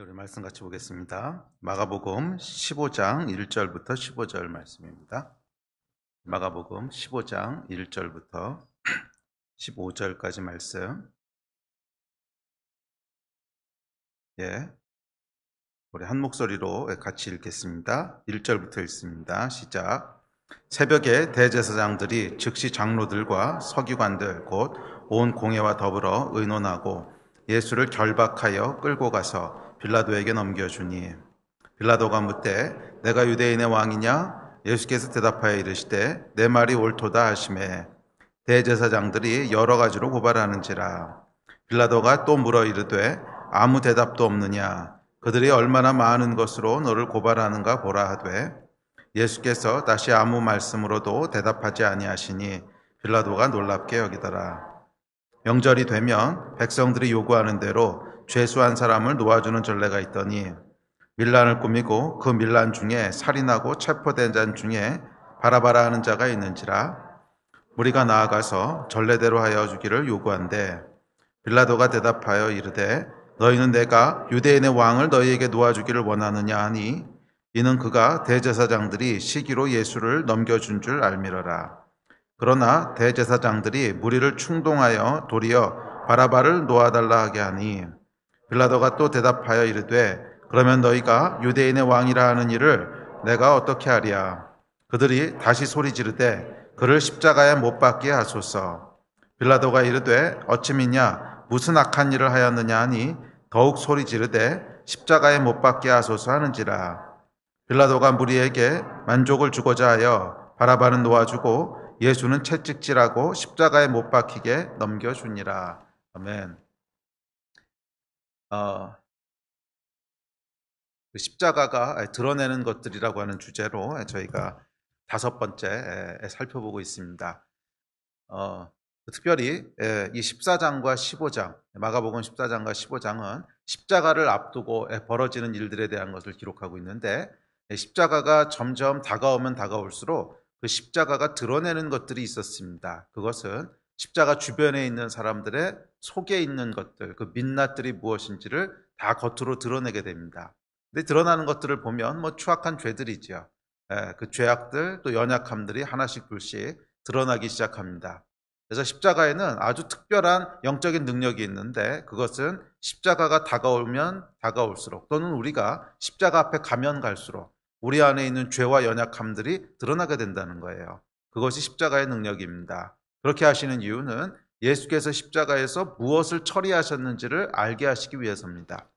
우리 말씀 같이 보겠습니다. 마가복음 15장 1절부터 15절 말씀입니다. 마가복음 15장 1절부터 15절까지 말씀. 우리 한 목소리로 같이 읽겠습니다. 1절부터 읽습니다. 시작. 새벽에 대제사장들이 즉시 장로들과 서기관들 곧 온 공회와 더불어 의논하고 예수를 결박하여 끌고 가서 빌라도에게 넘겨주니 빌라도가 묻되 내가 유대인의 왕이냐? 예수께서 대답하여 이르시되 내 말이 옳도다 하시매 대제사장들이 여러 가지로 고발하는지라. 빌라도가 또 물어 이르되 아무 대답도 없느냐? 그들이 얼마나 많은 것으로 너를 고발하는가 보라 하되 예수께서 다시 아무 말씀으로도 대답하지 아니하시니 빌라도가 놀랍게 여기더라. 명절이 되면 백성들이 요구하는 대로 죄수한 사람을 놓아주는 전례가 있더니 밀란을 꾸미고 그 밀란 중에 살인하고 체포된 자 중에 바라바라 하는 자가 있는지라. 무리가 나아가서 전례대로 하여 주기를 요구한대 빌라도가 대답하여 이르되 너희는 내가 유대인의 왕을 너희에게 놓아주기를 원하느냐 하니 이는 그가 대제사장들이 시기로 예수를 넘겨준 줄 알미러라. 그러나 대제사장들이 무리를 충동하여 도리어 바라바를 놓아달라 하게 하니 빌라도가 또 대답하여 이르되 그러면 너희가 유대인의 왕이라 하는 일을 내가 어떻게 하랴. 그들이 다시 소리 지르되 그를 십자가에 못 박게 하소서. 빌라도가 이르되 어찌미냐 무슨 악한 일을 하였느냐 하니 더욱 소리 지르되 십자가에 못 박게 하소서 하는지라. 빌라도가 무리에게 만족을 주고자 하여 바라바는 놓아주고 예수는 채찍질하고 십자가에 못 박히게 넘겨주니라. 아멘. 십자가가 드러내는 것들이라고 하는 주제로 저희가 5번째 살펴보고 있습니다. 특별히 이 14장과 15장, 마가복음 14장과 15장은 십자가를 앞두고 벌어지는 일들에 대한 것을 기록하고 있는데 십자가가 점점 다가오면 다가올수록 그 십자가가 드러내는 것들이 있었습니다. 그것은 십자가 주변에 있는 사람들의 속에 있는 것들, 그 민낯들이 무엇인지를 다 겉으로 드러내게 됩니다. 근데 드러나는 것들을 보면 추악한 죄들이죠. 그 죄악들 또 연약함들이 하나씩 둘씩 드러나기 시작합니다. 그래서 십자가에는 아주 특별한 영적인 능력이 있는데 그것은 십자가가 다가오면 다가올수록 또는 우리가 십자가 앞에 가면 갈수록 우리 안에 있는 죄와 연약함들이 드러나게 된다는 거예요. 그것이 십자가의 능력입니다. 그렇게 하시는 이유는 예수께서 십자가에서 무엇을 처리하셨는지를 알게 하시기 위해서입니다.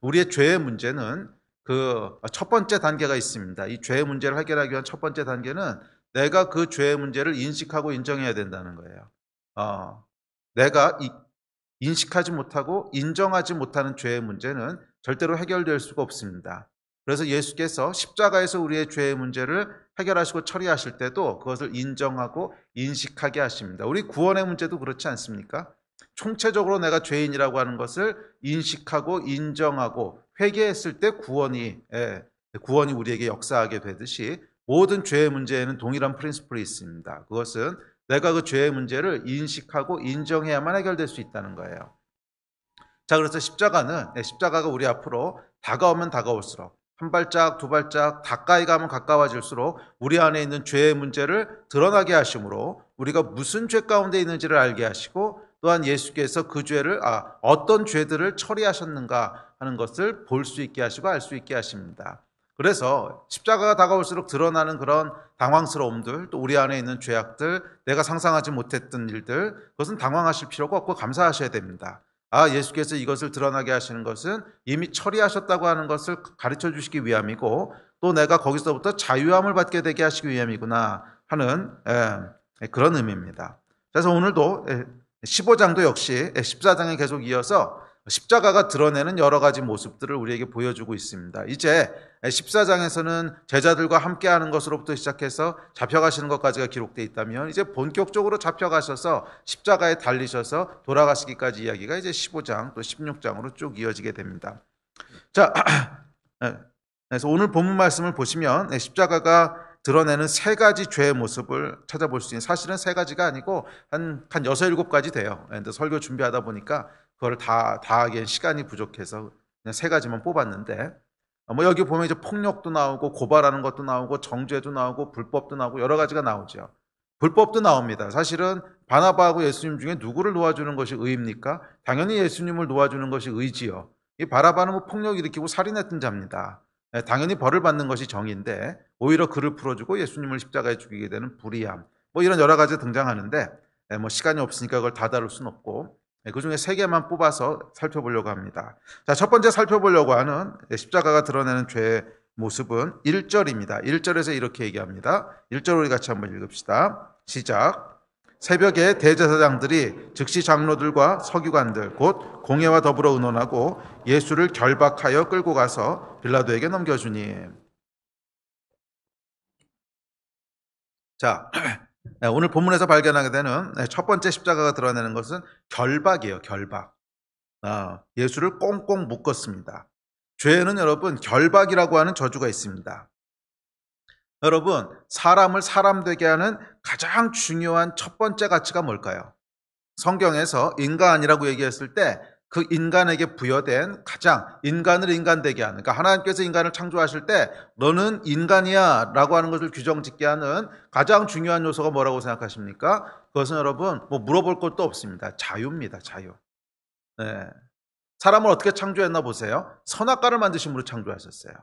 우리의 죄의 문제는 그 첫 번째 단계가 있습니다. 이 죄의 문제를 해결하기 위한 첫 번째 단계는 내가 그 죄의 문제를 인식하고 인정해야 된다는 거예요. 내가 인식하지 못하고 인정하지 못하는 죄의 문제는 절대로 해결될 수가 없습니다. 그래서 예수께서 십자가에서 우리의 죄의 문제를 해결하시고 처리하실 때도 그것을 인정하고 인식하게 하십니다. 우리 구원의 문제도 그렇지 않습니까? 총체적으로 내가 죄인이라고 하는 것을 인식하고 인정하고 회개했을 때 구원이 우리에게 역사하게 되듯이 모든 죄의 문제에는 동일한 프린시플이 있습니다. 그것은 내가 그 죄의 문제를 인식하고 인정해야만 해결될 수 있다는 거예요. 자, 그래서 십자가가 우리 앞으로 다가오면 다가올수록 한 발짝 두 발짝 가까이 가면 가까워질수록 우리 안에 있는 죄의 문제를 드러나게 하심으로 우리가 무슨 죄 가운데 있는지를 알게 하시고 또한 예수께서 그 죄를 어떤 죄들을 처리하셨는가 하는 것을 볼 수 있게 하시고 알 수 있게 하십니다. 그래서 십자가가 다가올수록 드러나는 그런 당황스러움들, 또 우리 안에 있는 죄악들, 내가 상상하지 못했던 일들, 그것은 당황하실 필요가 없고 감사하셔야 됩니다. 예수께서 이것을 드러나게 하시는 것은 이미 처리하셨다고 하는 것을 가르쳐 주시기 위함이고 또 내가 거기서부터 자유함을 받게 되게 하시기 위함이구나 하는 그런 의미입니다. 그래서 오늘도 15장도 역시 14장에 계속 이어서 십자가가 드러내는 여러 가지 모습들을 우리에게 보여주고 있습니다. 이제 14장에서는 제자들과 함께하는 것으로부터 시작해서 잡혀가시는 것까지가 기록되어 있다면 이제 본격적으로 잡혀가셔서 십자가에 달리셔서 돌아가시기까지 이야기가 이제 15장 또 16장으로 쭉 이어지게 됩니다. 자, 그래서 오늘 본문 말씀을 보시면 십자가가 드러내는 3가지 죄의 모습을 찾아볼 수 있는, 사실은 3가지가 아니고 한 6, 7가지 돼요. 근데 설교 준비하다 보니까 그걸 다 하기엔 시간이 부족해서 그냥 세 가지만 뽑았는데, 뭐 여기 보면 이제 폭력도 나오고 고발하는 것도 나오고 정죄도 나오고 불법도 나오고 여러 가지가 나오죠. 불법도 나옵니다. 사실은 바나바하고 예수님 중에 누구를 놓아주는 것이 의입니까? 당연히 예수님을 놓아주는 것이 의지요. 이 바나바는 뭐 폭력 일으키고 살인했던 자입니다. 당연히 벌을 받는 것이 정의인데 오히려 그를 풀어주고 예수님을 십자가에 죽이게 되는 불의함, 뭐 이런 여러 가지 등장하는데 뭐 시간이 없으니까 그걸 다 다룰 수는 없고 그 중에 세 개만 뽑아서 살펴보려고 합니다. 자, 첫 번째 살펴보려고 하는 십자가가 드러내는 죄의 모습은 1절입니다. 1절에서 이렇게 얘기합니다. 1절 우리 같이 한번 읽읍시다. 시작. 새벽에 대제사장들이 즉시 장로들과 서기관들 곧 공회와 더불어 의논하고 예수를 결박하여 끌고 가서 빌라도에게 넘겨주니. 자, 오늘 본문에서 발견하게 되는 첫 번째 십자가가 드러내는 것은 결박이에요. 결박. 예수를 꽁꽁 묶었습니다. 죄에는 여러분 결박이라고 하는 저주가 있습니다. 여러분, 사람을 사람 되게 하는 가장 중요한 첫 번째 가치가 뭘까요? 성경에서 인간이라고 얘기했을 때 그 인간에게 부여된 가장 인간을 인간 되게 하는, 그러니까 하나님께서 인간을 창조하실 때 너는 인간이야 라고 하는 것을 규정짓게 하는 가장 중요한 요소가 뭐라고 생각하십니까? 그것은 여러분 뭐 물어볼 것도 없습니다. 자유입니다. 자유. 네. 사람을 어떻게 창조했나 보세요. 선악과를 만드심으로 창조하셨어요.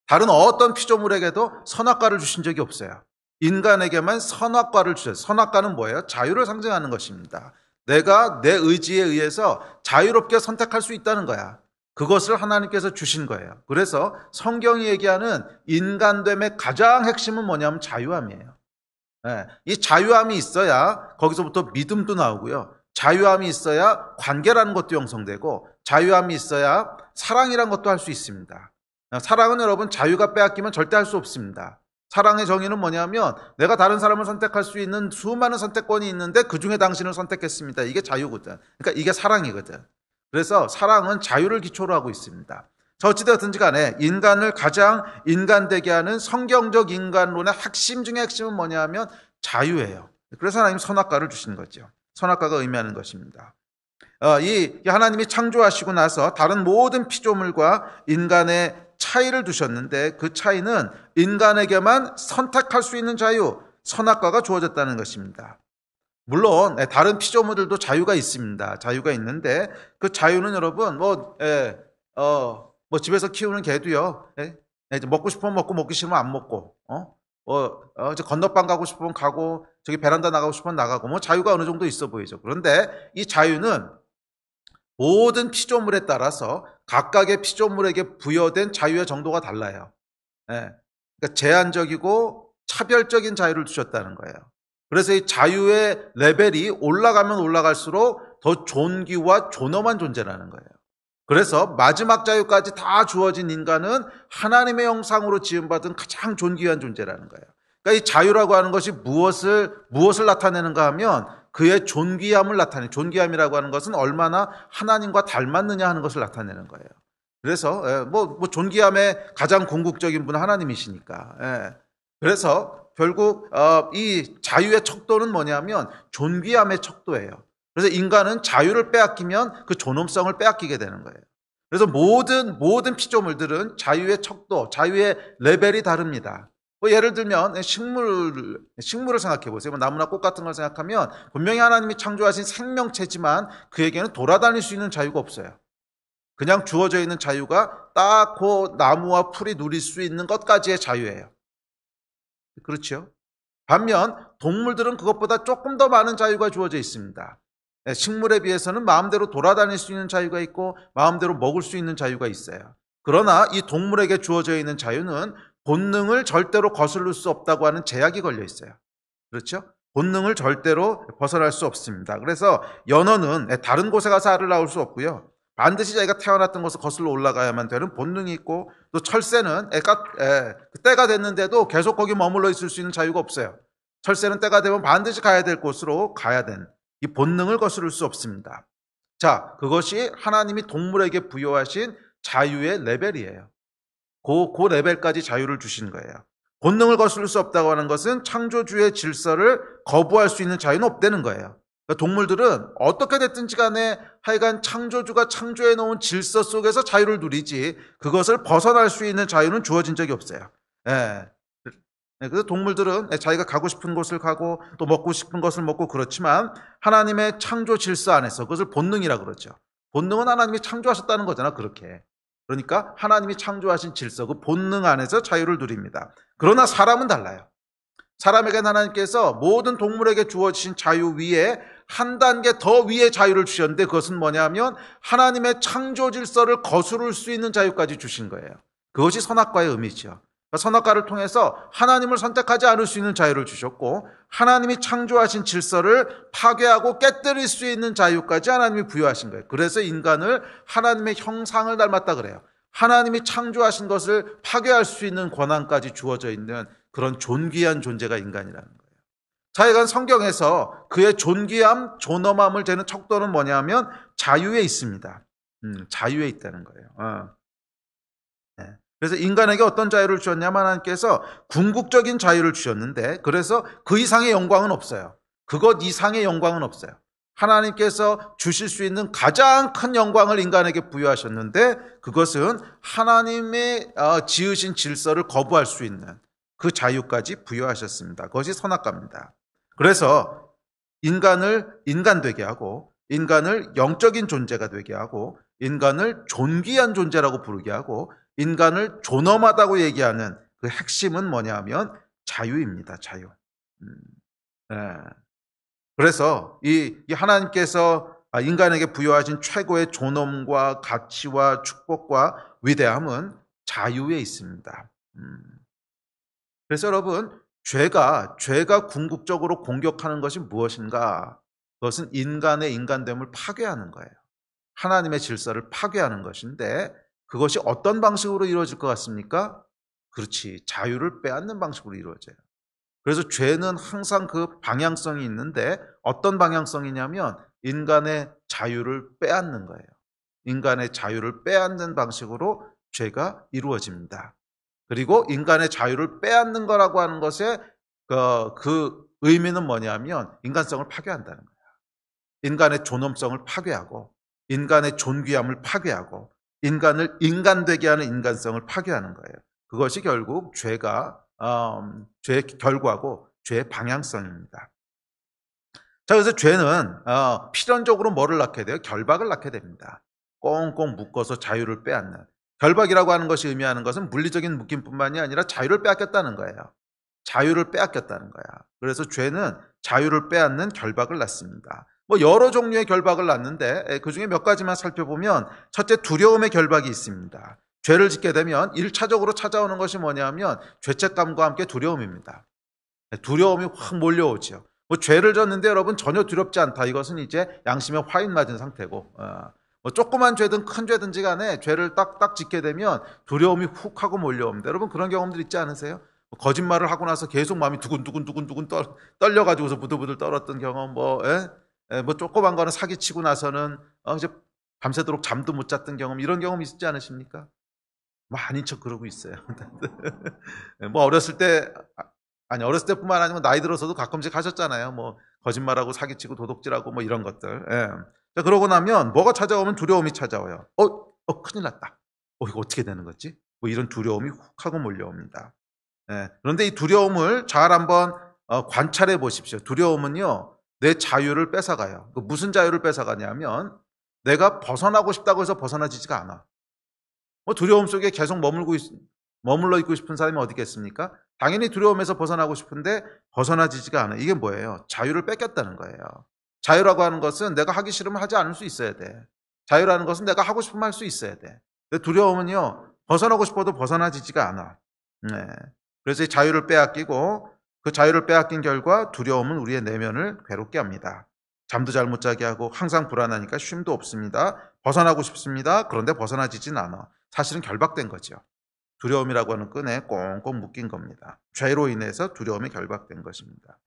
다른 어떤 피조물에게도 선악과를 주신 적이 없어요. 인간에게만 선악과를 주셨어요. 선악과는 뭐예요? 자유를 상징하는 것입니다. 내가 내 의지에 의해서 자유롭게 선택할 수 있다는 거야. 그것을 하나님께서 주신 거예요. 그래서 성경이 얘기하는 인간됨의 가장 핵심은 뭐냐면 자유함이에요. 네. 이 자유함이 있어야 거기서부터 믿음도 나오고요. 자유함이 있어야 관계라는 것도 형성되고 자유함이 있어야 사랑이라는 것도 할 수 있습니다. 사랑은 여러분 자유가 빼앗기면 절대 할 수 없습니다. 사랑의 정의는 뭐냐면 내가 다른 사람을 선택할 수 있는 수많은 선택권이 있는데 그중에 당신을 선택했습니다. 이게 자유거든. 그러니까 이게 사랑이거든. 그래서 사랑은 자유를 기초로 하고 있습니다. 자, 어찌되었든지 간에 인간을 가장 인간되게 하는 성경적 인간론의 핵심 중에 핵심은 뭐냐면 자유예요. 그래서 하나님 선악과를 주신 거죠. 선악과가 의미하는 것입니다. 이 하나님이 창조하시고 나서 다른 모든 피조물과 인간의 차이를 두셨는데 그 차이는 인간에게만 선택할 수 있는 자유, 선악과가 주어졌다는 것입니다. 물론 다른 피조물들도 자유가 있습니다. 자유가 있는데 그 자유는 여러분 뭐 집에서 키우는 개도요. 이제 먹고 싶으면 먹고 먹기 싫으면 안 먹고 이제 건너방 가고 싶으면 가고 저기 베란다 나가고 싶으면 나가고 뭐 자유가 어느 정도 있어 보이죠. 그런데 이 자유는 모든 피조물에 따라서 각각의 피조물에게 부여된 자유의 정도가 달라요. 그러니까 제한적이고 차별적인 자유를 주셨다는 거예요. 그래서 이 자유의 레벨이 올라가면 올라갈수록 더 존귀와 존엄한 존재라는 거예요. 그래서 마지막 자유까지 다 주어진 인간은 하나님의 형상으로 지음받은 가장 존귀한 존재라는 거예요. 그러니까 이 자유라고 하는 것이 무엇을 나타내는가 하면 그의 존귀함을 나타내는, 존귀함이라고 하는 것은 얼마나 하나님과 닮았느냐 하는 것을 나타내는 거예요. 그래서 뭐 존귀함의 가장 궁극적인 분은 하나님이시니까. 그래서 결국 이 자유의 척도는 뭐냐면 존귀함의 척도예요. 그래서 인간은 자유를 빼앗기면 그 존엄성을 빼앗기게 되는 거예요. 그래서 모든 피조물들은 자유의 척도, 자유의 레벨이 다릅니다. 뭐 예를 들면 식물을 생각해 보세요. 나무나 꽃 같은 걸 생각하면 분명히 하나님이 창조하신 생명체지만 그에게는 돌아다닐 수 있는 자유가 없어요. 그냥 주어져 있는 자유가 딱 그 나무와 풀이 누릴 수 있는 것까지의 자유예요. 그렇죠? 반면 동물들은 그것보다 조금 더 많은 자유가 주어져 있습니다. 식물에 비해서는 마음대로 돌아다닐 수 있는 자유가 있고 마음대로 먹을 수 있는 자유가 있어요. 그러나 이 동물에게 주어져 있는 자유는 본능을 절대로 거스를 수 없다고 하는 제약이 걸려 있어요. 그렇죠? 본능을 절대로 벗어날 수 없습니다. 그래서 연어는 다른 곳에 가서 알을 낳을 수 없고요. 반드시 자기가 태어났던 곳을 거슬러 올라가야만 되는 본능이 있고, 또 철새는 때가 됐는데도 계속 거기 머물러 있을 수 있는 자유가 없어요. 철새는 때가 되면 반드시 가야 될 곳으로 가야 되는 이 본능을 거스를 수 없습니다. 자, 그것이 하나님이 동물에게 부여하신 자유의 레벨이에요. 그 레벨까지 자유를 주신 거예요. 본능을 거스를 수 없다고 하는 것은 창조주의 질서를 거부할 수 있는 자유는 없다는 거예요. 동물들은 어떻게 됐든지 간에 하여간 창조주가 창조해 놓은 질서 속에서 자유를 누리지 그것을 벗어날 수 있는 자유는 주어진 적이 없어요. 예. 그래서 동물들은 자기가 가고 싶은 곳을 가고 또 먹고 싶은 것을 먹고 그렇지만 하나님의 창조 질서 안에서 그것을 본능이라 그러죠. 본능은 하나님이 창조하셨다는 거잖아, 그렇게. 그러니까 하나님이 창조하신 질서, 그 본능 안에서 자유를 누립니다. 그러나 사람은 달라요. 사람에게는 하나님께서 모든 동물에게 주어진 자유 위에 한 단계 더 위의 자유를 주셨는데 그것은 뭐냐면 하나님의 창조 질서를 거스를 수 있는 자유까지 주신 거예요. 그것이 선악과의 의미죠. 선악과를 통해서 하나님을 선택하지 않을 수 있는 자유를 주셨고 하나님이 창조하신 질서를 파괴하고 깨뜨릴 수 있는 자유까지 하나님이 부여하신 거예요. 그래서 인간을 하나님의 형상을 닮았다 그래요. 하나님이 창조하신 것을 파괴할 수 있는 권한까지 주어져 있는 그런 존귀한 존재가 인간이라는 거예요. 자여간 성경에서 그의 존귀함, 존엄함을 재는 척도는 뭐냐면 자유에 있습니다. 자유에 있다는 거예요. 네. 그래서 인간에게 어떤 자유를 주셨냐면 하나님께서 궁극적인 자유를 주셨는데 그래서 그 이상의 영광은 없어요. 그것 이상의 영광은 없어요. 하나님께서 주실 수 있는 가장 큰 영광을 인간에게 부여하셨는데 그것은 하나님의 지으신 질서를 거부할 수 있는 그 자유까지 부여하셨습니다. 그것이 선악과입니다. 그래서 인간을 인간 되게 하고 인간을 영적인 존재가 되게 하고 인간을 존귀한 존재라고 부르게 하고 인간을 존엄하다고 얘기하는 그 핵심은 뭐냐 하면 자유입니다. 자유. 네. 그래서 이 하나님께서 인간에게 부여하신 최고의 존엄과 가치와 축복과 위대함은 자유에 있습니다. 그래서 여러분, 죄가 궁극적으로 공격하는 것이 무엇인가? 그것은 인간의 인간됨을 파괴하는 거예요. 하나님의 질서를 파괴하는 것인데 그것이 어떤 방식으로 이루어질 것 같습니까? 그렇지, 자유를 빼앗는 방식으로 이루어져요. 그래서 죄는 항상 그 방향성이 있는데 어떤 방향성이냐면 인간의 자유를 빼앗는 거예요. 인간의 자유를 빼앗는 방식으로 죄가 이루어집니다. 그리고 인간의 자유를 빼앗는 거라고 하는 것의 그 의미는 뭐냐면 인간성을 파괴한다는 거예요. 인간의 존엄성을 파괴하고 인간의 존귀함을 파괴하고 인간을 인간되게 하는 인간성을 파괴하는 거예요. 그것이 결국 죄의 결과고 죄의 방향성입니다. 자, 그래서 죄는 필연적으로 뭐를 낳게 돼요? 결박을 낳게 됩니다. 꽁꽁 묶어서 자유를 빼앗는. 결박이라고 하는 것이 의미하는 것은 물리적인 묶임뿐만이 아니라 자유를 빼앗겼다는 거예요. 자유를 빼앗겼다는 거야. 그래서 죄는 자유를 빼앗는 결박을 낳습니다. 여러 종류의 결박을 낳는데 그중에 몇 가지만 살펴보면 첫째, 두려움의 결박이 있습니다. 죄를 짓게 되면 1차적으로 찾아오는 것이 뭐냐면 죄책감과 함께 두려움입니다. 두려움이 확 몰려오죠. 죄를 졌는데 여러분 전혀 두렵지 않다. 이것은 이제 양심에 화인 맞은 상태고 조그만 죄든 큰 죄든지 간에 죄를 딱 짓게 되면 두려움이 훅 하고 몰려옵니다. 여러분 그런 경험들 있지 않으세요? 거짓말을 하고 나서 계속 마음이 두근두근 떨려가지고서 부들부들 떨었던 경험 조그만 거는 사기치고 나서는 이제 밤새도록 잠도 못 잤던 경험, 이런 경험 있지 않으십니까? 아닌 척 그러고 있어요. 어렸을 때뿐만 아니고 나이 들어서도 가끔씩 하셨잖아요. 거짓말하고 사기치고 도둑질하고 이런 것들. 자, 그러고 나면 뭐가 찾아오면 두려움이 찾아와요. 큰일 났다. 이거 어떻게 되는 거지? 이런 두려움이 훅 하고 몰려옵니다. 그런데 이 두려움을 잘 한번 관찰해 보십시오. 두려움은요, 내 자유를 뺏어가요. 무슨 자유를 뺏어가냐면 내가 벗어나고 싶다고 해서 벗어나지지가 않아. 두려움 속에 계속 머물러 있고 싶은 사람이 어디 있겠습니까? 당연히 두려움에서 벗어나고 싶은데 벗어나지지가 않아. 이게 뭐예요? 자유를 뺏겼다는 거예요. 자유라고 하는 것은 내가 하기 싫으면 하지 않을 수 있어야 돼. 자유라는 것은 내가 하고 싶으면 할 수 있어야 돼. 근데 두려움은요, 벗어나고 싶어도 벗어나지지가 않아. 그래서 이 자유를 빼앗기고 그 자유를 빼앗긴 결과 두려움은 우리의 내면을 괴롭게 합니다. 잠도 잘 못 자게 하고 항상 불안하니까 쉼도 없습니다. 벗어나고 싶습니다. 그런데 벗어나지진 않아. 사실은 결박된 거죠. 두려움이라고 하는 끈에 꽁꽁 묶인 겁니다. 죄로 인해서 두려움이 결박된 것입니다.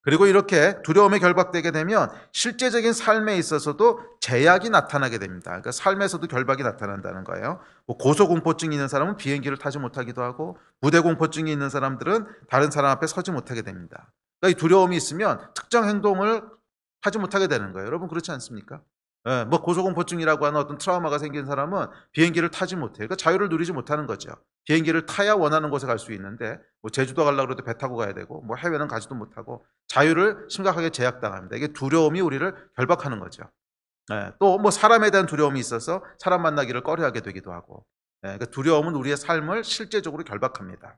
그리고 이렇게 두려움에 결박되게 되면 실제적인 삶에 있어서도 제약이 나타나게 됩니다. 그러니까 삶에서도 결박이 나타난다는 거예요. 고소공포증이 있는 사람은 비행기를 타지 못하기도 하고 무대공포증이 있는 사람들은 다른 사람 앞에 서지 못하게 됩니다. 그러니까 이 두려움이 있으면 특정 행동을 타지 못하게 되는 거예요. 여러분 그렇지 않습니까? 예, 뭐 고소공포증이라고 하는 어떤 트라우마가 생긴 사람은 비행기를 타지 못해요. 그러니까 자유를 누리지 못하는 거죠. 비행기를 타야 원하는 곳에 갈 수 있는데 뭐 제주도 가려고 해도 배 타고 가야 되고 뭐 해외는 가지도 못하고 자유를 심각하게 제약당합니다. 이게 두려움이 우리를 결박하는 거죠. 예, 또 뭐 사람에 대한 두려움이 있어서 사람 만나기를 꺼려하게 되기도 하고, 예, 그러니까 두려움은 우리의 삶을 실제적으로 결박합니다.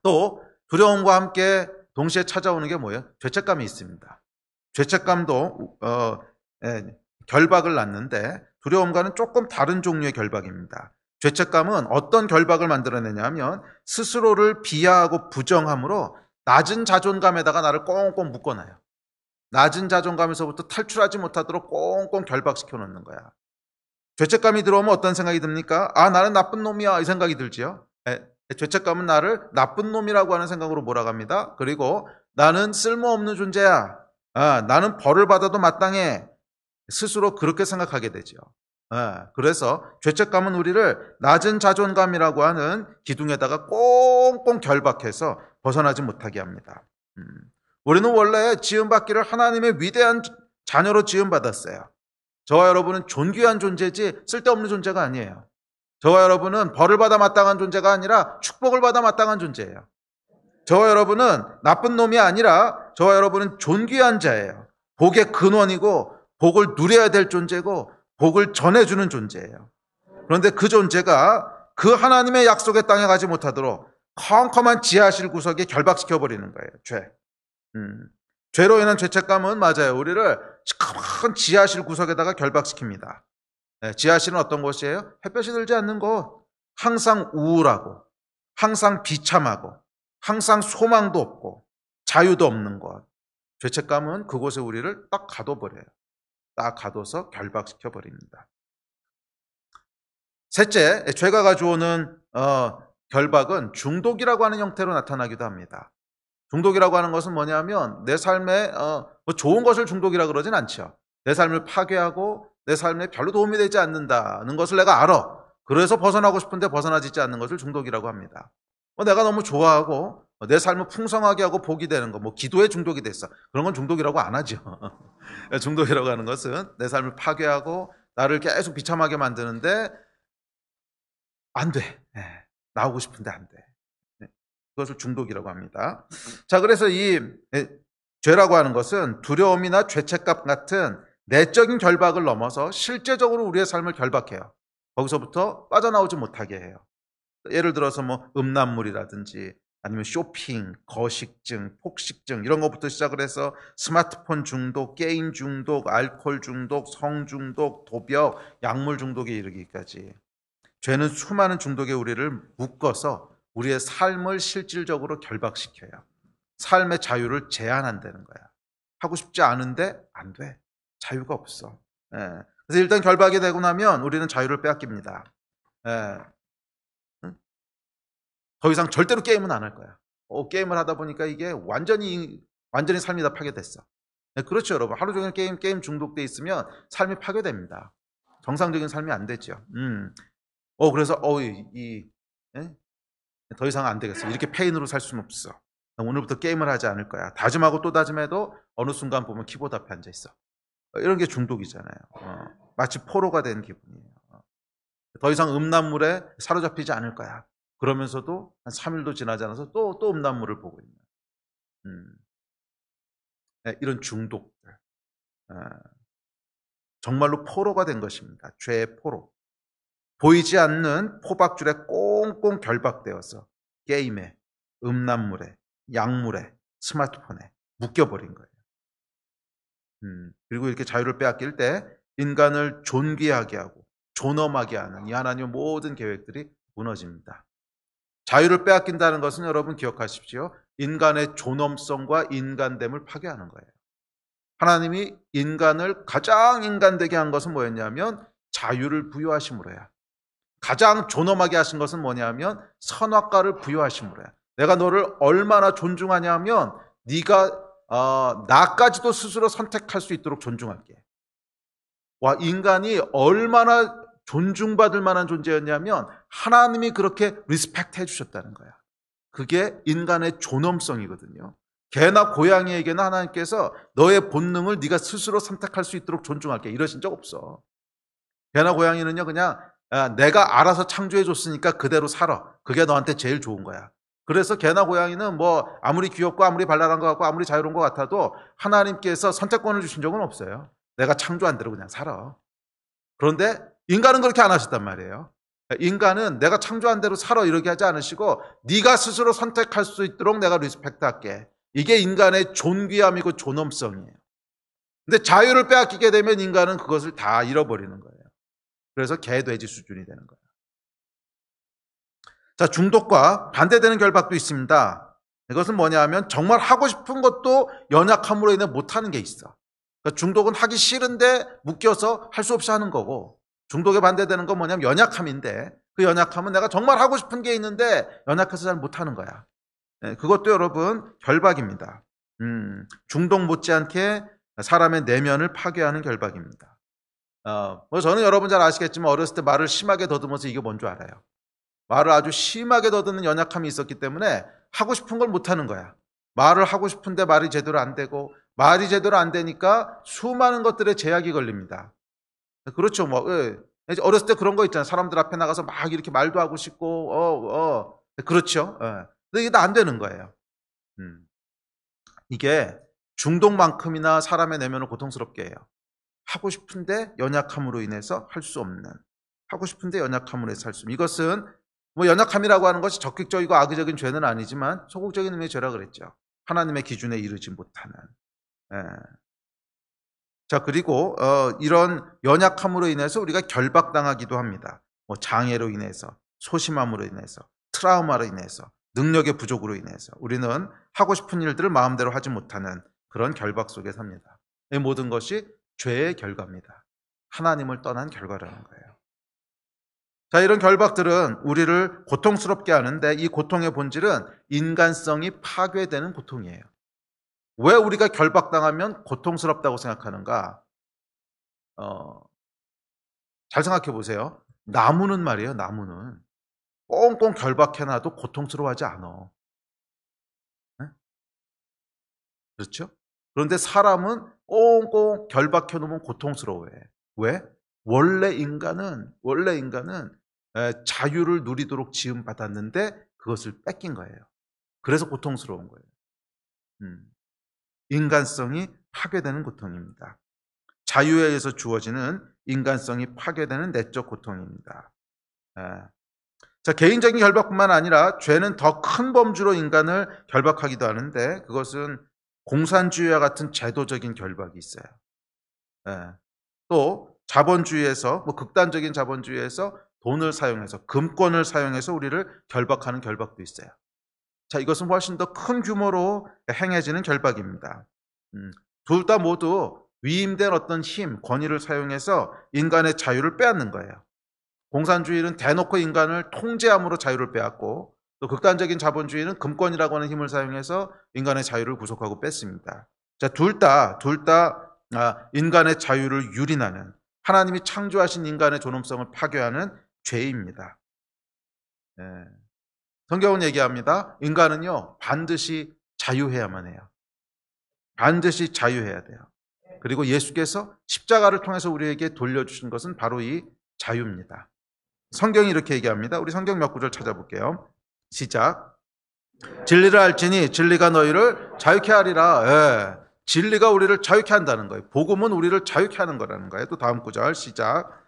또 두려움과 함께 동시에 찾아오는 게 뭐예요? 죄책감이 있습니다. 죄책감도 결박을 낳는데 두려움과는 조금 다른 종류의 결박입니다. 죄책감은 어떤 결박을 만들어내냐 하면 스스로를 비하하고 부정함으로 낮은 자존감에다가 나를 꽁꽁 묶어놔요. 낮은 자존감에서부터 탈출하지 못하도록 꽁꽁 결박시켜 놓는 거야. 죄책감이 들어오면 어떤 생각이 듭니까? 아, 나는 나쁜 놈이야, 이 생각이 들지요. 죄책감은 나를 나쁜 놈이라고 하는 생각으로 몰아갑니다. 그리고 나는 쓸모없는 존재야. 아, 나는 벌을 받아도 마땅해. 스스로 그렇게 생각하게 되죠. 그래서 죄책감은 우리를 낮은 자존감이라고 하는 기둥에다가 꽁꽁 결박해서 벗어나지 못하게 합니다. 우리는 원래 지음받기를 하나님의 위대한 자녀로 지음받았어요. 저와 여러분은 존귀한 존재지 쓸데없는 존재가 아니에요. 저와 여러분은 벌을 받아 마땅한 존재가 아니라 축복을 받아 마땅한 존재예요. 저와 여러분은 나쁜 놈이 아니라 저와 여러분은 존귀한 자예요. 복의 근원이고 복을 누려야 될 존재고 복을 전해주는 존재예요. 그런데 그 존재가 그 하나님의 약속의 땅에 가지 못하도록 컴컴한 지하실 구석에 결박시켜버리는 거예요. 죄. 죄로 인한 죄책감은 맞아요. 우리를 시커먼 지하실 구석에다가 결박시킵니다. 지하실은 어떤 곳이에요? 햇볕이 들지 않는 곳. 항상 우울하고 항상 비참하고 항상 소망도 없고 자유도 없는 곳. 죄책감은 그곳에 우리를 딱 가둬버려요. 딱 가둬서 결박시켜버립니다. 셋째, 죄가 가져오는 결박은 중독이라고 하는 형태로 나타나기도 합니다. 중독이라고 하는 것은 뭐냐면 내 삶에 뭐 좋은 것을 중독이라고 그러진 않죠. 내 삶을 파괴하고 내 삶에 별로 도움이 되지 않는다는 것을 내가 알아. 그래서 벗어나고 싶은데 벗어나지 않는 것을 중독이라고 합니다. 내가 너무 좋아하고 내 삶을 풍성하게 하고 복이 되는 거, 뭐 기도에 중독이 됐어. 그런 건 중독이라고 안 하죠. 중독이라고 하는 것은 내 삶을 파괴하고 나를 계속 비참하게 만드는데 안 돼. 나오고 싶은데 안 돼. 그것을 중독이라고 합니다. 자, 그래서 이 죄라고 하는 것은 두려움이나 죄책감 같은 내적인 결박을 넘어서 실제적으로 우리의 삶을 결박해요. 거기서부터 빠져나오지 못하게 해요. 예를 들어서 뭐 음란물이라든지 아니면 쇼핑, 거식증, 폭식증 이런 것부터 시작을 해서 스마트폰 중독, 게임 중독, 알코올 중독, 성 중독, 도벽, 약물 중독에 이르기까지 죄는 수많은 중독에 우리를 묶어서 우리의 삶을 실질적으로 결박시켜요. 삶의 자유를 제한한다는 거야. 하고 싶지 않은데 안 돼. 자유가 없어. 그래서 일단 결박이 되고 나면 우리는 자유를 빼앗깁니다. 더 이상 절대로 게임은 안 할 거야. 게임을 하다 보니까 이게 완전히 삶이 다 파괴됐어. 그렇죠, 여러분. 하루 종일 게임 중독돼 있으면 삶이 파괴됩니다. 정상적인 삶이 안 되죠. 그래서 더 이상 안 되겠어. 이렇게 페인으로 살 수는 없어. 오늘부터 게임을 하지 않을 거야. 다짐하고 또 다짐해도 어느 순간 보면 키보드 앞에 앉아 있어. 이런 게 중독이잖아요. 마치 포로가 된 기분이에요. 더 이상 음란물에 사로잡히지 않을 거야. 그러면서도 한 3일도 지나지 않아서 또 음란물을 보고 있는 이런 중독들. 정말로 포로가 된 것입니다. 죄의 포로. 보이지 않는 포박줄에 꽁꽁 결박되어서 게임에, 음란물에, 약물에, 스마트폰에 묶여버린 거예요. 그리고 이렇게 자유를 빼앗길 때 인간을 존귀하게 하고 존엄하게 하는 이 하나님의 모든 계획들이 무너집니다. 자유를 빼앗긴다는 것은 여러분 기억하십시오. 인간의 존엄성과 인간됨을 파괴하는 거예요. 하나님이 인간을 가장 인간되게 한 것은 뭐였냐면 자유를 부여하심으로야. 가장 존엄하게 하신 것은 뭐냐면 선악과를 부여하심으로야. 내가 너를 얼마나 존중하냐 하면 네가 나까지도 스스로 선택할 수 있도록 존중할게. 와, 인간이 얼마나 존중받을 만한 존재였냐면 하나님이 그렇게 리스펙트 해주셨다는 거야. 그게 인간의 존엄성이거든요. 개나 고양이에게는 하나님께서 너의 본능을 네가 스스로 선택할 수 있도록 존중할게 이러신 적 없어. 개나 고양이는요 그냥 내가 알아서 창조해 줬으니까 그대로 살아. 그게 너한테 제일 좋은 거야. 그래서 개나 고양이는 뭐 아무리 귀엽고 아무리 발랄한 것 같고 아무리 자유로운 것 같아도 하나님께서 선택권을 주신 적은 없어요. 내가 창조한 대로 그냥 살아. 그런데 인간은 그렇게 안 하셨단 말이에요. 인간은 내가 창조한 대로 살아 이렇게 하지 않으시고 네가 스스로 선택할 수 있도록 내가 리스펙트할게. 이게 인간의 존귀함이고 존엄성이에요. 근데 자유를 빼앗기게 되면 인간은 그것을 다 잃어버리는 거예요. 그래서 개, 돼지 수준이 되는 거예요. 자, 중독과 반대되는 결박도 있습니다. 이것은 뭐냐 하면 정말 하고 싶은 것도 연약함으로 인해 못하는 게 있어. 그러니까 중독은 하기 싫은데 묶여서 할 수 없이 하는 거고, 중독에 반대되는 건 뭐냐면 연약함인데, 그 연약함은 내가 정말 하고 싶은 게 있는데 연약해서 잘 못하는 거야. 그것도 여러분 결박입니다. 중독 못지않게 사람의 내면을 파괴하는 결박입니다. 뭐 저는 여러분 잘 아시겠지만 어렸을 때 말을 심하게 더듬어서 이게 뭔 줄 알아요. 말을 아주 심하게 더듬는 연약함이 있었기 때문에 하고 싶은 걸 못하는 거야. 말을 하고 싶은데 말이 제대로 안 되고, 말이 제대로 안 되니까 수많은 것들에 제약이 걸립니다. 그렇죠. 뭐 어렸을 때 그런 거 있잖아요. 사람들 앞에 나가서 막 이렇게 말도 하고 싶고 그렇죠. 근데 이게 다 안 되는 거예요. 이게 중독만큼이나 사람의 내면을 고통스럽게 해요. 하고 싶은데 연약함으로 인해서 할 수 없는, 하고 싶은데 연약함으로 해서 할 수 없는. 이것은 뭐 연약함이라고 하는 것이 적극적이고 악의적인 죄는 아니지만 소극적인 의미의 죄라 그랬죠. 하나님의 기준에 이르지 못하는. 자, 그리고 이런 연약함으로 인해서 우리가 결박당하기도 합니다. 뭐 장애로 인해서, 소심함으로 인해서, 트라우마로 인해서, 능력의 부족으로 인해서 우리는 하고 싶은 일들을 마음대로 하지 못하는 그런 결박 속에 삽니다. 이 모든 것이 죄의 결과입니다. 하나님을 떠난 결과라는 거예요. 자, 이런 결박들은 우리를 고통스럽게 하는데 이 고통의 본질은 인간성이 파괴되는 고통이에요. 왜 우리가 결박당하면 고통스럽다고 생각하는가? 잘 생각해 보세요. 나무는 말이에요. 나무는 꽁꽁 결박해놔도 고통스러워하지 않아. 네? 그렇죠? 그런데 사람은 꽁꽁 결박해 놓으면 고통스러워해. 왜? 원래 인간은 자유를 누리도록 지음받았는데 그것을 뺏긴 거예요. 그래서 고통스러운 거예요. 인간성이 파괴되는 고통입니다. 자유에 의해서 주어지는 인간성이 파괴되는 내적 고통입니다. 자, 개인적인 결박뿐만 아니라 죄는 더 큰 범주로 인간을 결박하기도 하는데 그것은 공산주의와 같은 제도적인 결박이 있어요. 또 자본주의에서 극단적인 자본주의에서 돈을 사용해서 금권을 사용해서 우리를 결박하는 결박도 있어요. 자, 이것은 훨씬 더 큰 규모로 행해지는 결박입니다. 둘 다 모두 위임된 어떤 힘, 권위를 사용해서 인간의 자유를 빼앗는 거예요. 공산주의는 대놓고 인간을 통제함으로 자유를 빼앗고, 또 극단적인 자본주의는 금권이라고 하는 힘을 사용해서 인간의 자유를 구속하고 뺐습니다. 자, 둘 다 인간의 자유를 유린하는, 하나님이 창조하신 인간의 존엄성을 파괴하는 죄입니다. 성경은 얘기합니다. 인간은요 반드시 자유해야만 해요. 반드시 자유해야 돼요. 그리고 예수께서 십자가를 통해서 우리에게 돌려주신 것은 바로 이 자유입니다. 성경이 이렇게 얘기합니다. 우리 성경 몇 구절 찾아볼게요. 시작. 진리를 알지니 진리가 너희를 자유케 하리라. 진리가 우리를 자유케 한다는 거예요. 복음은 우리를 자유케 하는 거라는 거예요. 또 다음 구절 시작.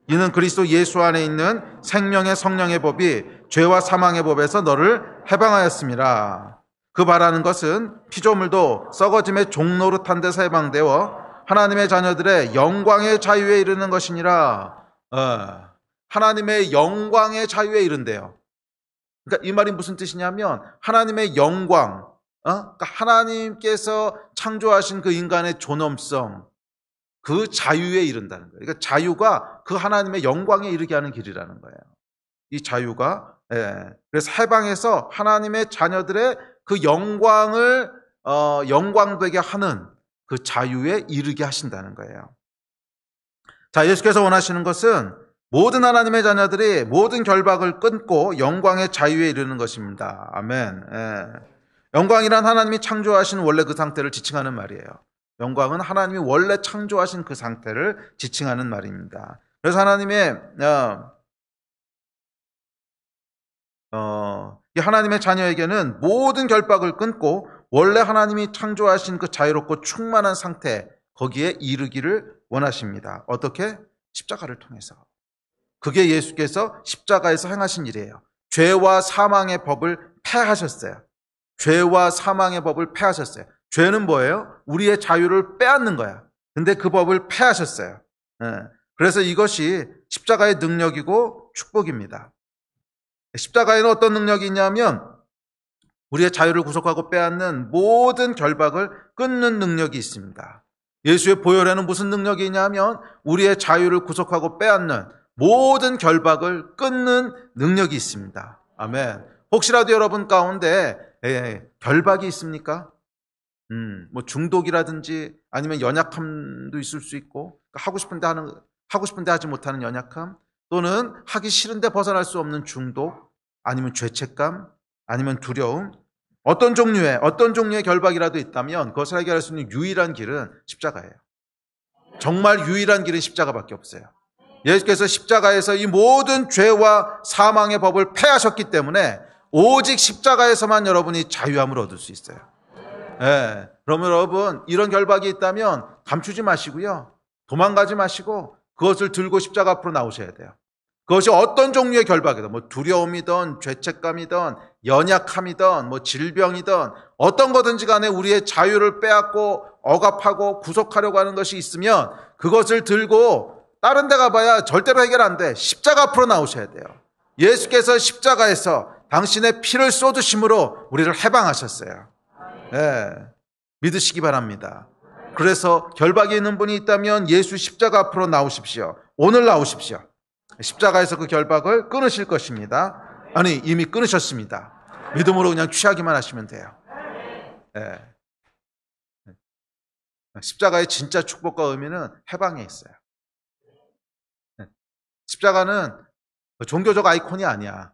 이는 그리스도 예수 안에 있는 생명의 성령의 법이 죄와 사망의 법에서 너를 해방하였습니다. 그 바라는 것은 피조물도 썩어짐의 종노릇한 데서 해방되어 하나님의 자녀들의 영광의 자유에 이르는 것이니라. 하나님의 영광의 자유에 이른대요. 그러니까 이 말이 무슨 뜻이냐면 하나님의 영광, 그러니까 하나님께서 창조하신 그 인간의 존엄성, 그 자유에 이른다는 거예요. 그러니까 자유가 그 하나님의 영광에 이르게 하는 길이라는 거예요. 이 자유가 그래서 해방해서 하나님의 자녀들의 그 영광을 영광되게 하는 그 자유에 이르게 하신다는 거예요. 자, 예수께서 원하시는 것은 모든 하나님의 자녀들이 모든 결박을 끊고 영광의 자유에 이르는 것입니다. 아멘. 영광이란 하나님이 창조하신 원래 그 상태를 지칭하는 말이에요. 영광은 하나님이 원래 창조하신 그 상태를 지칭하는 말입니다. 그래서 하나님의 자녀에게는 모든 결박을 끊고 원래 하나님이 창조하신 그 자유롭고 충만한 상태, 거기에 이르기를 원하십니다. 어떻게? 십자가를 통해서. 그게 예수께서 십자가에서 행하신 일이에요. 죄와 사망의 법을 폐하셨어요. 죄와 사망의 법을 폐하셨어요. 죄는 뭐예요? 우리의 자유를 빼앗는 거야. 근데 그 법을 폐하셨어요. 그래서 이것이 십자가의 능력이고 축복입니다. 십자가에는 어떤 능력이 있냐면 우리의 자유를 구속하고 빼앗는 모든 결박을 끊는 능력이 있습니다. 예수의 보혈에는 무슨 능력이 있냐면 우리의 자유를 구속하고 빼앗는 모든 결박을 끊는 능력이 있습니다. 아멘. 혹시라도 여러분 가운데 결박이 있습니까? 뭐 중독이라든지 아니면 연약함도 있을 수 있고 하고 싶은데 하지 못하는 연약함, 또는 하기 싫은데 벗어날 수 없는 중독, 아니면 죄책감, 아니면 두려움, 어떤 종류의 결박이라도 있다면 그것을 해결할 수 있는 유일한 길은 십자가예요. 정말 유일한 길은 십자가밖에 없어요. 예수께서 십자가에서 이 모든 죄와 사망의 법을 폐하셨기 때문에 오직 십자가에서만 여러분이 자유함을 얻을 수 있어요. 그러면 여러분, 이런 결박이 있다면 감추지 마시고요, 도망가지 마시고 그것을 들고 십자가 앞으로 나오셔야 돼요. 그것이 어떤 종류의 결박이든, 뭐 두려움이든 죄책감이든 연약함이든 뭐 질병이든 어떤 거든지 간에 우리의 자유를 빼앗고 억압하고 구속하려고 하는 것이 있으면 그것을 들고 다른 데 가봐야 절대로 해결 안 돼. 십자가 앞으로 나오셔야 돼요. 예수께서 십자가에서 당신의 피를 쏟으심으로 우리를 해방하셨어요. 믿으시기 바랍니다. 그래서 결박이 있는 분이 있다면 예수 십자가 앞으로 나오십시오. 오늘 나오십시오. 십자가에서 그 결박을 끊으실 것입니다. 아니, 이미 끊으셨습니다. 믿음으로 그냥 취하기만 하시면 돼요. 십자가의 진짜 축복과 의미는 해방에 있어요. 십자가는 종교적 아이콘이 아니야.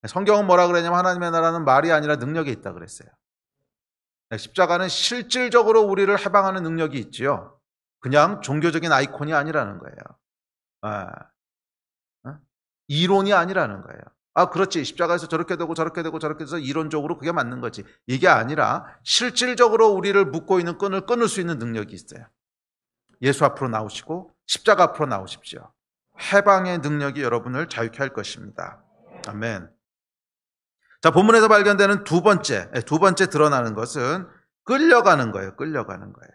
성경은 뭐라 그랬냐면 하나님의 나라는 말이 아니라 능력이 있다 그랬어요. 십자가는 실질적으로 우리를 해방하는 능력이 있지요. 그냥 종교적인 아이콘이 아니라는 거예요. 이론이 아니라는 거예요. 그렇지, 십자가에서 저렇게 되고 저렇게 되고 저렇게 해서 이론적으로 그게 맞는 거지. 이게 아니라 실질적으로 우리를 묶고 있는 끈을 끊을 수 있는 능력이 있어요. 예수 앞으로 나오시고 십자가 앞으로 나오십시오. 해방의 능력이 여러분을 자유케 할 것입니다. 아멘. 자, 본문에서 발견되는 두 번째 드러나는 것은 끌려가는 거예요. 끌려가는 거예요.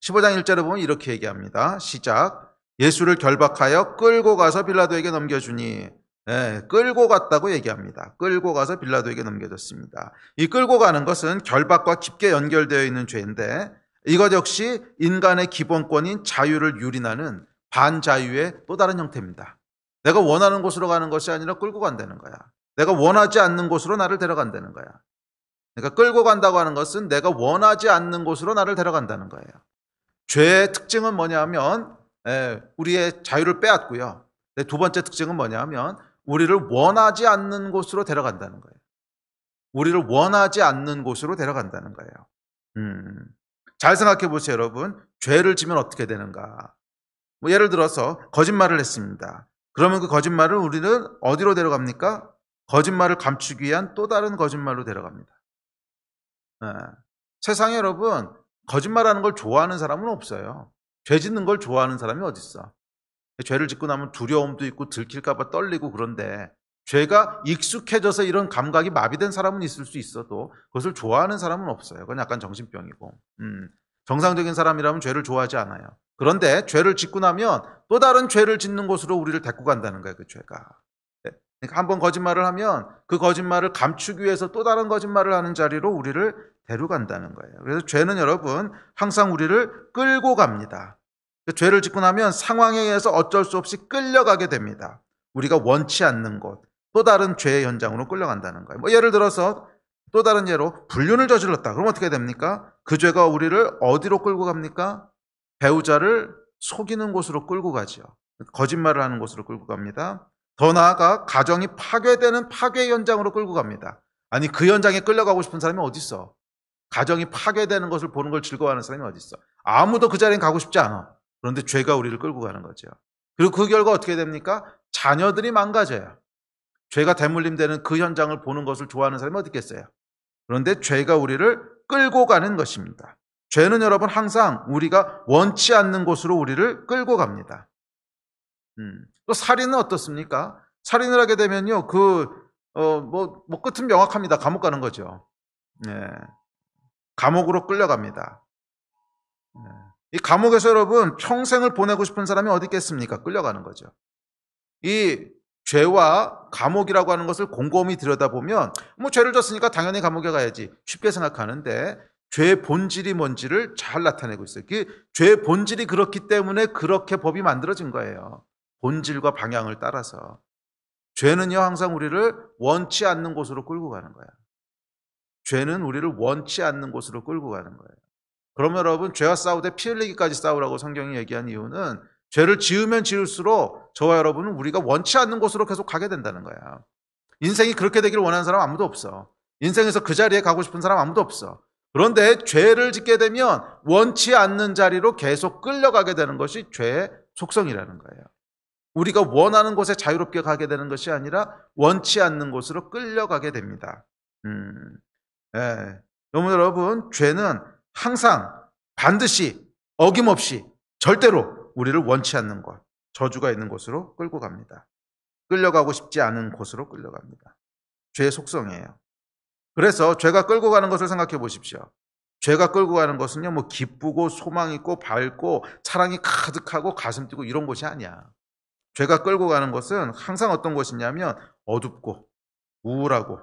15장 1절에 보면 이렇게 얘기합니다. 시작. 예수를 결박하여 끌고 가서 빌라도에게 넘겨주니, 끌고 갔다고 얘기합니다. 끌고 가서 빌라도에게 넘겨줬습니다. 이 끌고 가는 것은 결박과 깊게 연결되어 있는 죄인데 이것 역시 인간의 기본권인 자유를 유린하는 반자유의 또 다른 형태입니다. 내가 원하는 곳으로 가는 것이 아니라 끌고 간다는 거야. 내가 원하지 않는 곳으로 나를 데려간다는 거야. 그러니까 끌고 간다고 하는 것은 내가 원하지 않는 곳으로 나를 데려간다는 거예요. 죄의 특징은 뭐냐면 우리의 자유를 빼앗고요. 두 번째 특징은 뭐냐면 우리를 원하지 않는 곳으로 데려간다는 거예요. 우리를 원하지 않는 곳으로 데려간다는 거예요. 잘 생각해 보세요, 여러분. 죄를 지면 어떻게 되는가? 뭐 예를 들어서 거짓말을 했습니다. 그러면 그 거짓말을 우리는 어디로 데려갑니까? 거짓말을 감추기 위한 또 다른 거짓말로 데려갑니다. 세상에 여러분, 거짓말하는 걸 좋아하는 사람은 없어요. 죄 짓는 걸 좋아하는 사람이 어디 있어? 죄를 짓고 나면 두려움도 있고 들킬까 봐 떨리고, 그런데 죄가 익숙해져서 이런 감각이 마비된 사람은 있을 수 있어도 그것을 좋아하는 사람은 없어요. 그건 약간 정신병이고, 정상적인 사람이라면 죄를 좋아하지 않아요. 그런데 죄를 짓고 나면 또 다른 죄를 짓는 곳으로 우리를 데리고 간다는 거예요. 그 죄가. 그러니까 한번 거짓말을 하면 그 거짓말을 감추기 위해서 또 다른 거짓말을 하는 자리로 우리를 데려간다는 거예요. 그래서 죄는 여러분 항상 우리를 끌고 갑니다. 죄를 짓고 나면 상황에 의해서 어쩔 수 없이 끌려가게 됩니다. 우리가 원치 않는 곳, 또 다른 죄의 현장으로 끌려간다는 거예요. 뭐 예를 들어서 또 다른 예로 불륜을 저질렀다. 그럼 어떻게 됩니까? 그 죄가 우리를 어디로 끌고 갑니까? 배우자를 속이는 곳으로 끌고 가죠. 거짓말을 하는 곳으로 끌고 갑니다. 더 나아가 가정이 파괴되는 파괴 현장으로 끌고 갑니다. 아니 그 현장에 끌려가고 싶은 사람이 어디 있어? 가정이 파괴되는 것을 보는 걸 즐거워하는 사람이 어디 있어? 아무도 그 자리에 가고 싶지 않아. 그런데 죄가 우리를 끌고 가는 거죠. 그리고 그 결과 어떻게 됩니까? 자녀들이 망가져요. 죄가 대물림되는 그 현장을 보는 것을 좋아하는 사람이 어디 있겠어요? 그런데 죄가 우리를 끌고 가는 것입니다. 죄는 여러분 항상 우리가 원치 않는 곳으로 우리를 끌고 갑니다. 또 살인은 어떻습니까? 살인을 하게 되면요, 끝은 명확합니다. 감옥 가는 거죠. 네. 감옥으로 끌려갑니다. 네. 이 감옥에서 여러분 평생을 보내고 싶은 사람이 어디 있겠습니까? 끌려가는 거죠. 이 죄와 감옥이라고 하는 것을 곰곰이 들여다보면 죄를 졌으니까 당연히 감옥에 가야지 쉽게 생각하는데 죄의 본질이 뭔지를 잘 나타내고 있어요. 그 죄의 본질이 그렇기 때문에 그렇게 법이 만들어진 거예요. 본질과 방향을 따라서. 죄는요 항상 우리를 원치 않는 곳으로 끌고 가는 거야. 죄는 우리를 원치 않는 곳으로 끌고 가는 거예요. 그러면 여러분 죄와 싸우되 피 흘리기까지 싸우라고 성경이 얘기한 이유는 죄를 지으면 지을수록 저와 여러분은 우리가 원치 않는 곳으로 계속 가게 된다는 거야. 인생이 그렇게 되기를 원하는 사람 아무도 없어. 인생에서 그 자리에 가고 싶은 사람 아무도 없어. 그런데 죄를 짓게 되면 원치 않는 자리로 계속 끌려가게 되는 것이 죄의 속성이라는 거예요. 우리가 원하는 곳에 자유롭게 가게 되는 것이 아니라 원치 않는 곳으로 끌려가게 됩니다. 여러분, 죄는 항상 반드시 어김없이 절대로 우리를 원치 않는 곳, 저주가 있는 곳으로 끌고 갑니다. 끌려가고 싶지 않은 곳으로 끌려갑니다. 죄의 속성이에요. 그래서 죄가 끌고 가는 것을 생각해 보십시오. 죄가 끌고 가는 것은요, 기쁘고 소망 있고 밝고 사랑이 가득하고 가슴 뛰고 이런 곳이 아니야. 죄가 끌고 가는 것은 항상 어떤 곳이냐면 어둡고 우울하고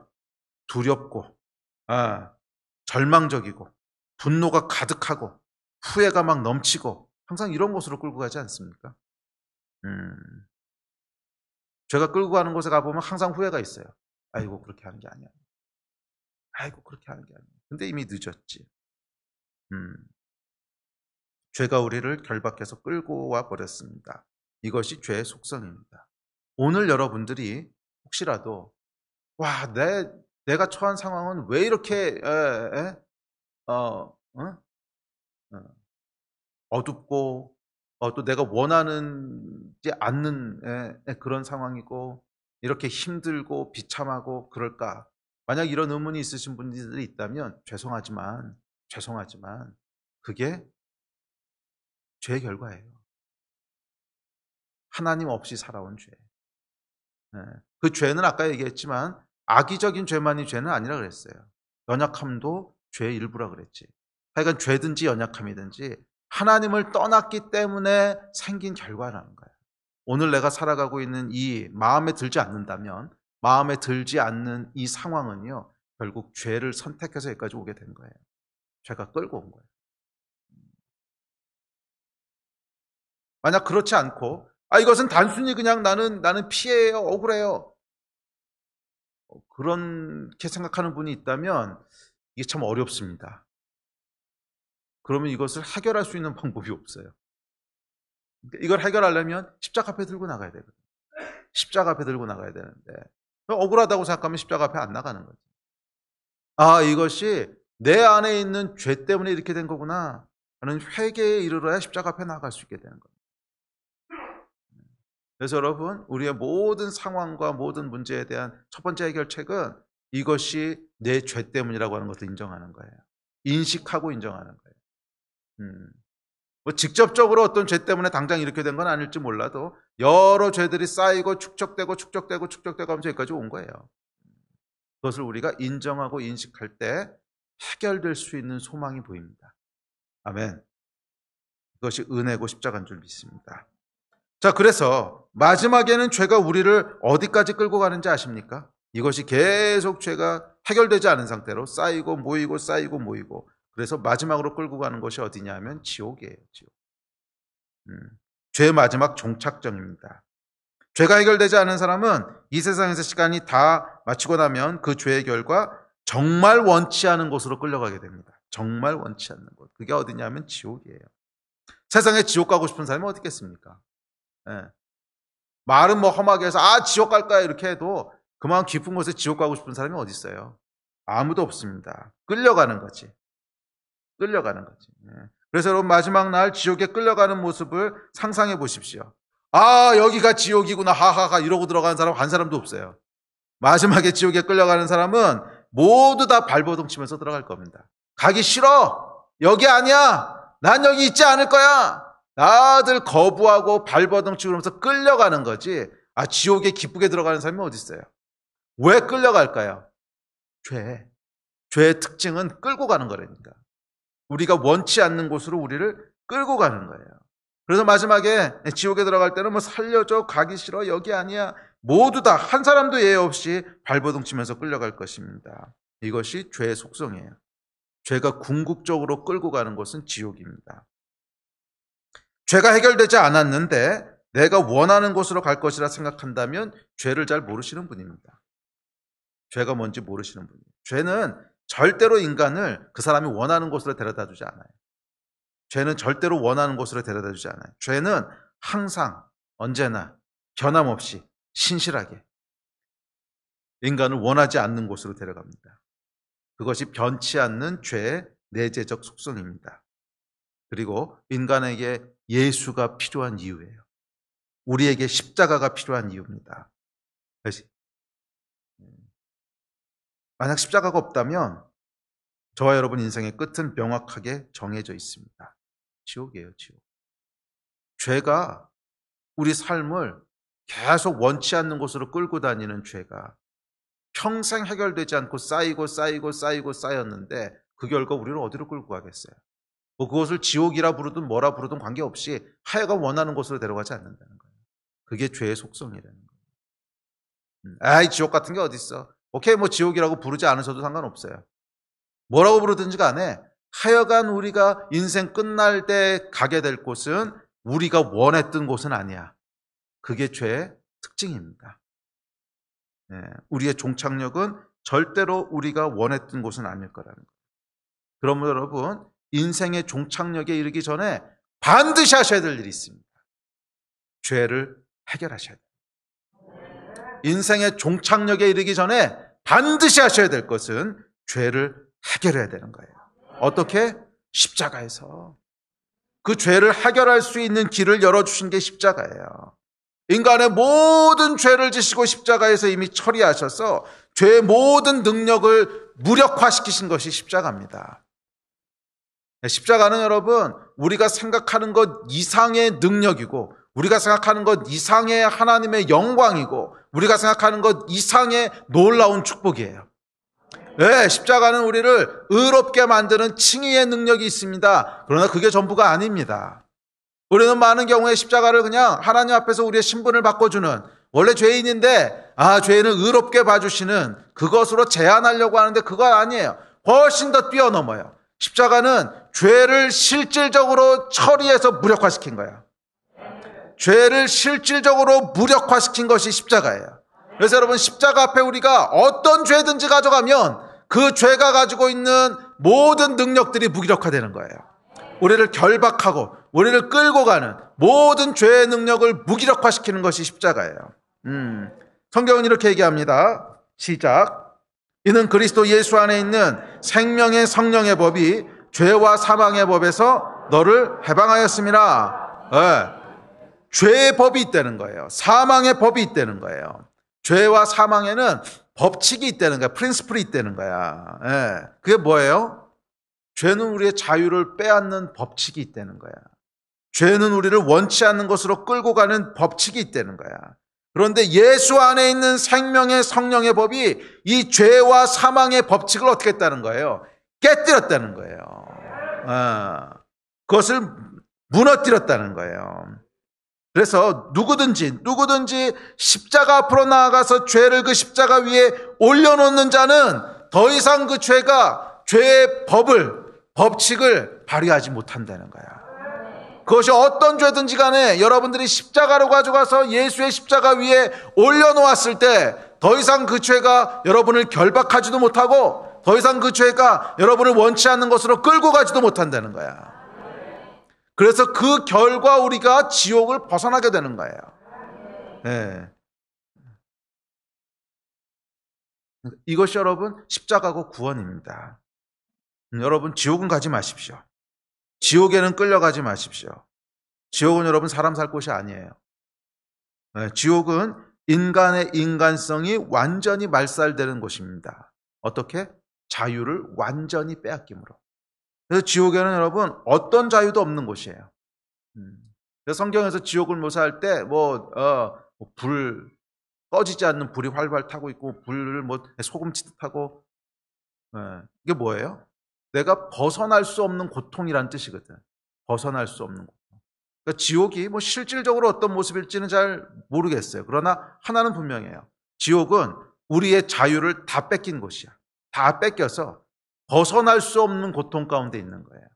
두렵고 절망적이고 분노가 가득하고 후회가 막 넘치고 항상 이런 곳으로 끌고 가지 않습니까? 죄가 끌고 가는 곳에 가보면 항상 후회가 있어요. 아이고 그렇게 하는 게 아니야. 아이고 그렇게 하는 게 아니야. 근데 이미 늦었지. 죄가 우리를 결박해서 끌고 와 버렸습니다. 이것이 죄의 속성입니다. 오늘 여러분들이 혹시라도 내가 처한 상황은 왜 이렇게 어둡고 또 내가 원하지 않는 그런 상황이고 이렇게 힘들고 비참하고 그럴까? 만약 이런 의문이 있으신 분들이 있다면 죄송하지만 그게 죄의 결과예요. 하나님 없이 살아온 죄. 그 죄는 아까 얘기했지만 악의적인 죄만이 죄는 아니라 그랬어요. 연약함도 죄의 일부라 그랬지. 하여간 죄든지 연약함이든지 하나님을 떠났기 때문에 생긴 결과라는 거예요. 오늘 내가 살아가고 있는 이 마음에 들지 않는다면 마음에 들지 않는 이 상황은요 결국 죄를 선택해서 여기까지 오게 된 거예요. 죄가 끌고 온 거예요. 만약 그렇지 않고 이것은 단순히 그냥 나는 피해예요, 억울해요, 그렇게 생각하는 분이 있다면 이게 참 어렵습니다. 그러면 이것을 해결할 수 있는 방법이 없어요. 이걸 해결하려면 십자가 앞에 들고 나가야 되거든요. 십자가 앞에 들고 나가야 되는데 억울하다고 생각하면 십자가 앞에 안 나가는 거죠. 이것이 내 안에 있는 죄 때문에 이렇게 된 거구나 하는 회개에 이르러야 십자가 앞에 나갈 수 있게 되는 겁니다. 그래서 여러분 우리의 모든 상황과 모든 문제에 대한 첫 번째 해결책은 이것이 내 죄 때문이라고 하는 것을 인정하는 거예요. 인식하고 인정하는 거예요. 직접적으로 어떤 죄 때문에 당장 이렇게 된 건 아닐지 몰라도 여러 죄들이 쌓이고 축적되고 하면서 여기까지 온 거예요. 그것을 우리가 인정하고 인식할 때 해결될 수 있는 소망이 보입니다. 아멘. 그것이 은혜고 십자가인 줄 믿습니다. 자, 그래서 마지막에는 죄가 우리를 어디까지 끌고 가는지 아십니까? 이것이 계속 죄가 해결되지 않은 상태로 쌓이고 모이고 그래서 마지막으로 끌고 가는 것이 어디냐 하면 지옥이에요. 지옥. 죄의 마지막 종착점입니다. 죄가 해결되지 않은 사람은 이 세상에서 시간이 다 마치고 나면 그 죄의 결과 정말 원치 않은 곳으로 끌려가게 됩니다. 정말 원치 않는 곳. 그게 어디냐 하면 지옥이에요. 세상에 지옥 가고 싶은 사람이 어디 있겠습니까? 말은 험하게 해서 지옥 갈 거야 이렇게 해도 그만큼 깊은 곳에 지옥 가고 싶은 사람이 어디 있어요? 아무도 없습니다. 끌려가는 거지. 끌려가는 거지. 그래서 여러분 마지막 날 지옥에 끌려가는 모습을 상상해 보십시오. 아, 여기가 지옥이구나 하하하 이러고 들어가는 사람 한 사람도 없어요. 마지막에 지옥에 끌려가는 사람은 모두 다 발버둥 치면서 들어갈 겁니다. 가기 싫어. 여기 아니야. 난 여기 있지 않을 거야. 다들 거부하고 발버둥 치고 그러면서 끌려가는 거지. 아, 지옥에 기쁘게 들어가는 사람이 어디 있어요? 왜 끌려갈까요? 죄의 특징은 끌고 가는 거라니까. 우리가 원치 않는 곳으로 우리를 끌고 가는 거예요. 그래서 마지막에 지옥에 들어갈 때는 뭐 살려줘, 가기 싫어, 여기 아니야. 모두 다 한 사람도 예외 없이 발버둥 치면서 끌려갈 것입니다. 이것이 죄의 속성이에요. 죄가 궁극적으로 끌고 가는 곳은 지옥입니다. 죄가 해결되지 않았는데 내가 원하는 곳으로 갈 것이라 생각한다면 죄를 잘 모르시는 분입니다. 죄가 뭔지 모르시는 분이에요. 죄는 절대로 인간을 그 사람이 원하는 곳으로 데려다 주지 않아요. 죄는 절대로 원하는 곳으로 데려다 주지 않아요. 죄는 항상 언제나 변함없이 신실하게 인간을 원하지 않는 곳으로 데려갑니다. 그것이 변치 않는 죄의 내재적 속성입니다. 그리고 인간에게 예수가 필요한 이유예요. 우리에게 십자가가 필요한 이유입니다. 만약 십자가가 없다면 저와 여러분 인생의 끝은 명확하게 정해져 있습니다. 지옥이에요, 지옥. 죄가 우리 삶을 계속 원치 않는 곳으로 끌고 다니는 죄가 평생 해결되지 않고 쌓이고 쌓였는데 그 결과 우리를 어디로 끌고 가겠어요? 뭐 그것을 지옥이라 부르든 뭐라 부르든 관계없이 하여간 원하는 곳으로 데려가지 않는다는 거예요. 그게 죄의 속성이라는 거예요. 아이, 지옥 같은 게 어디 있어? 오케이, 뭐 지옥이라고 부르지 않으셔도 상관없어요. 뭐라고 부르든지 간에 하여간 우리가 인생 끝날 때 가게 될 곳은 우리가 원했던 곳은 아니야. 그게 죄의 특징입니다. 우리의 종착역은 절대로 우리가 원했던 곳은 아닐 거라는 거예요. 그러면 여러분, 인생의 종착역에 이르기 전에 반드시 하셔야 될 일이 있습니다. 죄를 해결하셔야 돼요. 인생의 종착역에 이르기 전에 반드시 하셔야 될 것은 죄를 해결해야 되는 거예요. 어떻게? 십자가에서. 그 죄를 해결할 수 있는 길을 열어주신 게 십자가예요. 인간의 모든 죄를 지시고 십자가에서 이미 처리하셔서 죄의 모든 능력을 무력화시키신 것이 십자가입니다. 십자가는 여러분, 우리가 생각하는 것 이상의 능력이고, 우리가 생각하는 것 이상의 하나님의 영광이고, 우리가 생각하는 것 이상의 놀라운 축복이에요. 네, 십자가는 우리를 의롭게 만드는 칭의의 능력이 있습니다. 그러나 그게 전부가 아닙니다. 우리는 많은 경우에 십자가를 그냥 하나님 앞에서 우리의 신분을 바꿔주는, 원래 죄인인데 죄인을 의롭게 봐주시는 그것으로 제한하려고 하는데 그거 아니에요. 훨씬 더 뛰어넘어요. 십자가는 죄를 실질적으로 처리해서 무력화시킨 거예요. 죄를 실질적으로 무력화시킨 것이 십자가예요. 그래서 여러분, 십자가 앞에 우리가 어떤 죄든지 가져가면 그 죄가 가지고 있는 모든 능력들이 무기력화되는 거예요. 우리를 결박하고 우리를 끌고 가는 모든 죄의 능력을 무기력화시키는 것이 십자가예요. 성경은 이렇게 얘기합니다. 시작. 이는 그리스도 예수 안에 있는 생명의 성령의 법이 죄와 사망의 법에서 너를 해방하였음이라. 죄의 법이 있다는 거예요. 사망의 법이 있다는 거예요. 죄와 사망에는 법칙이 있다는 거야. 프린시플이 있다는 거야. 그게 뭐예요? 죄는 우리의 자유를 빼앗는 법칙이 있다는 거야. 죄는 우리를 원치 않는 것으로 끌고 가는 법칙이 있다는 거야. 그런데 예수 안에 있는 생명의 성령의 법이 이 죄와 사망의 법칙을 어떻게 했다는 거예요? 깨뜨렸다는 거예요. 그것을 무너뜨렸다는 거예요. 그래서 누구든지 십자가 앞으로 나아가서 죄를 그 십자가 위에 올려놓는 자는 더 이상 그 죄의 법칙을 발휘하지 못한다는 거야. 그것이 어떤 죄든지 간에 여러분들이 십자가로 가져가서 예수의 십자가 위에 올려놓았을 때 더 이상 그 죄가 여러분을 결박하지도 못하고 더 이상 그 죄가 여러분을 원치 않는 것으로 끌고 가지도 못한다는 거야. 그래서 그 결과 우리가 지옥을 벗어나게 되는 거예요. 이것이 여러분 십자가고 구원입니다. 여러분 지옥은 가지 마십시오. 지옥에는 끌려가지 마십시오. 지옥은 여러분 사람 살 곳이 아니에요. 지옥은 인간의 인간성이 완전히 말살되는 곳입니다. 어떻게? 자유를 완전히 빼앗김으로. 그래서 지옥에는 여러분 어떤 자유도 없는 곳이에요. 그래서 성경에서 지옥을 묘사할 때 불 꺼지지 않는 불이 활활 타고 있고 불을 소금 치듯 하고, 이게 뭐예요? 내가 벗어날 수 없는 고통이란 뜻이거든. 벗어날 수 없는 고통. 그러니까 지옥이 실질적으로 어떤 모습일지는 잘 모르겠어요. 그러나 하나는 분명해요. 지옥은 우리의 자유를 다 뺏긴 곳이야. 다 뺏겨서 벗어날 수 없는 고통 가운데 있는 거예요.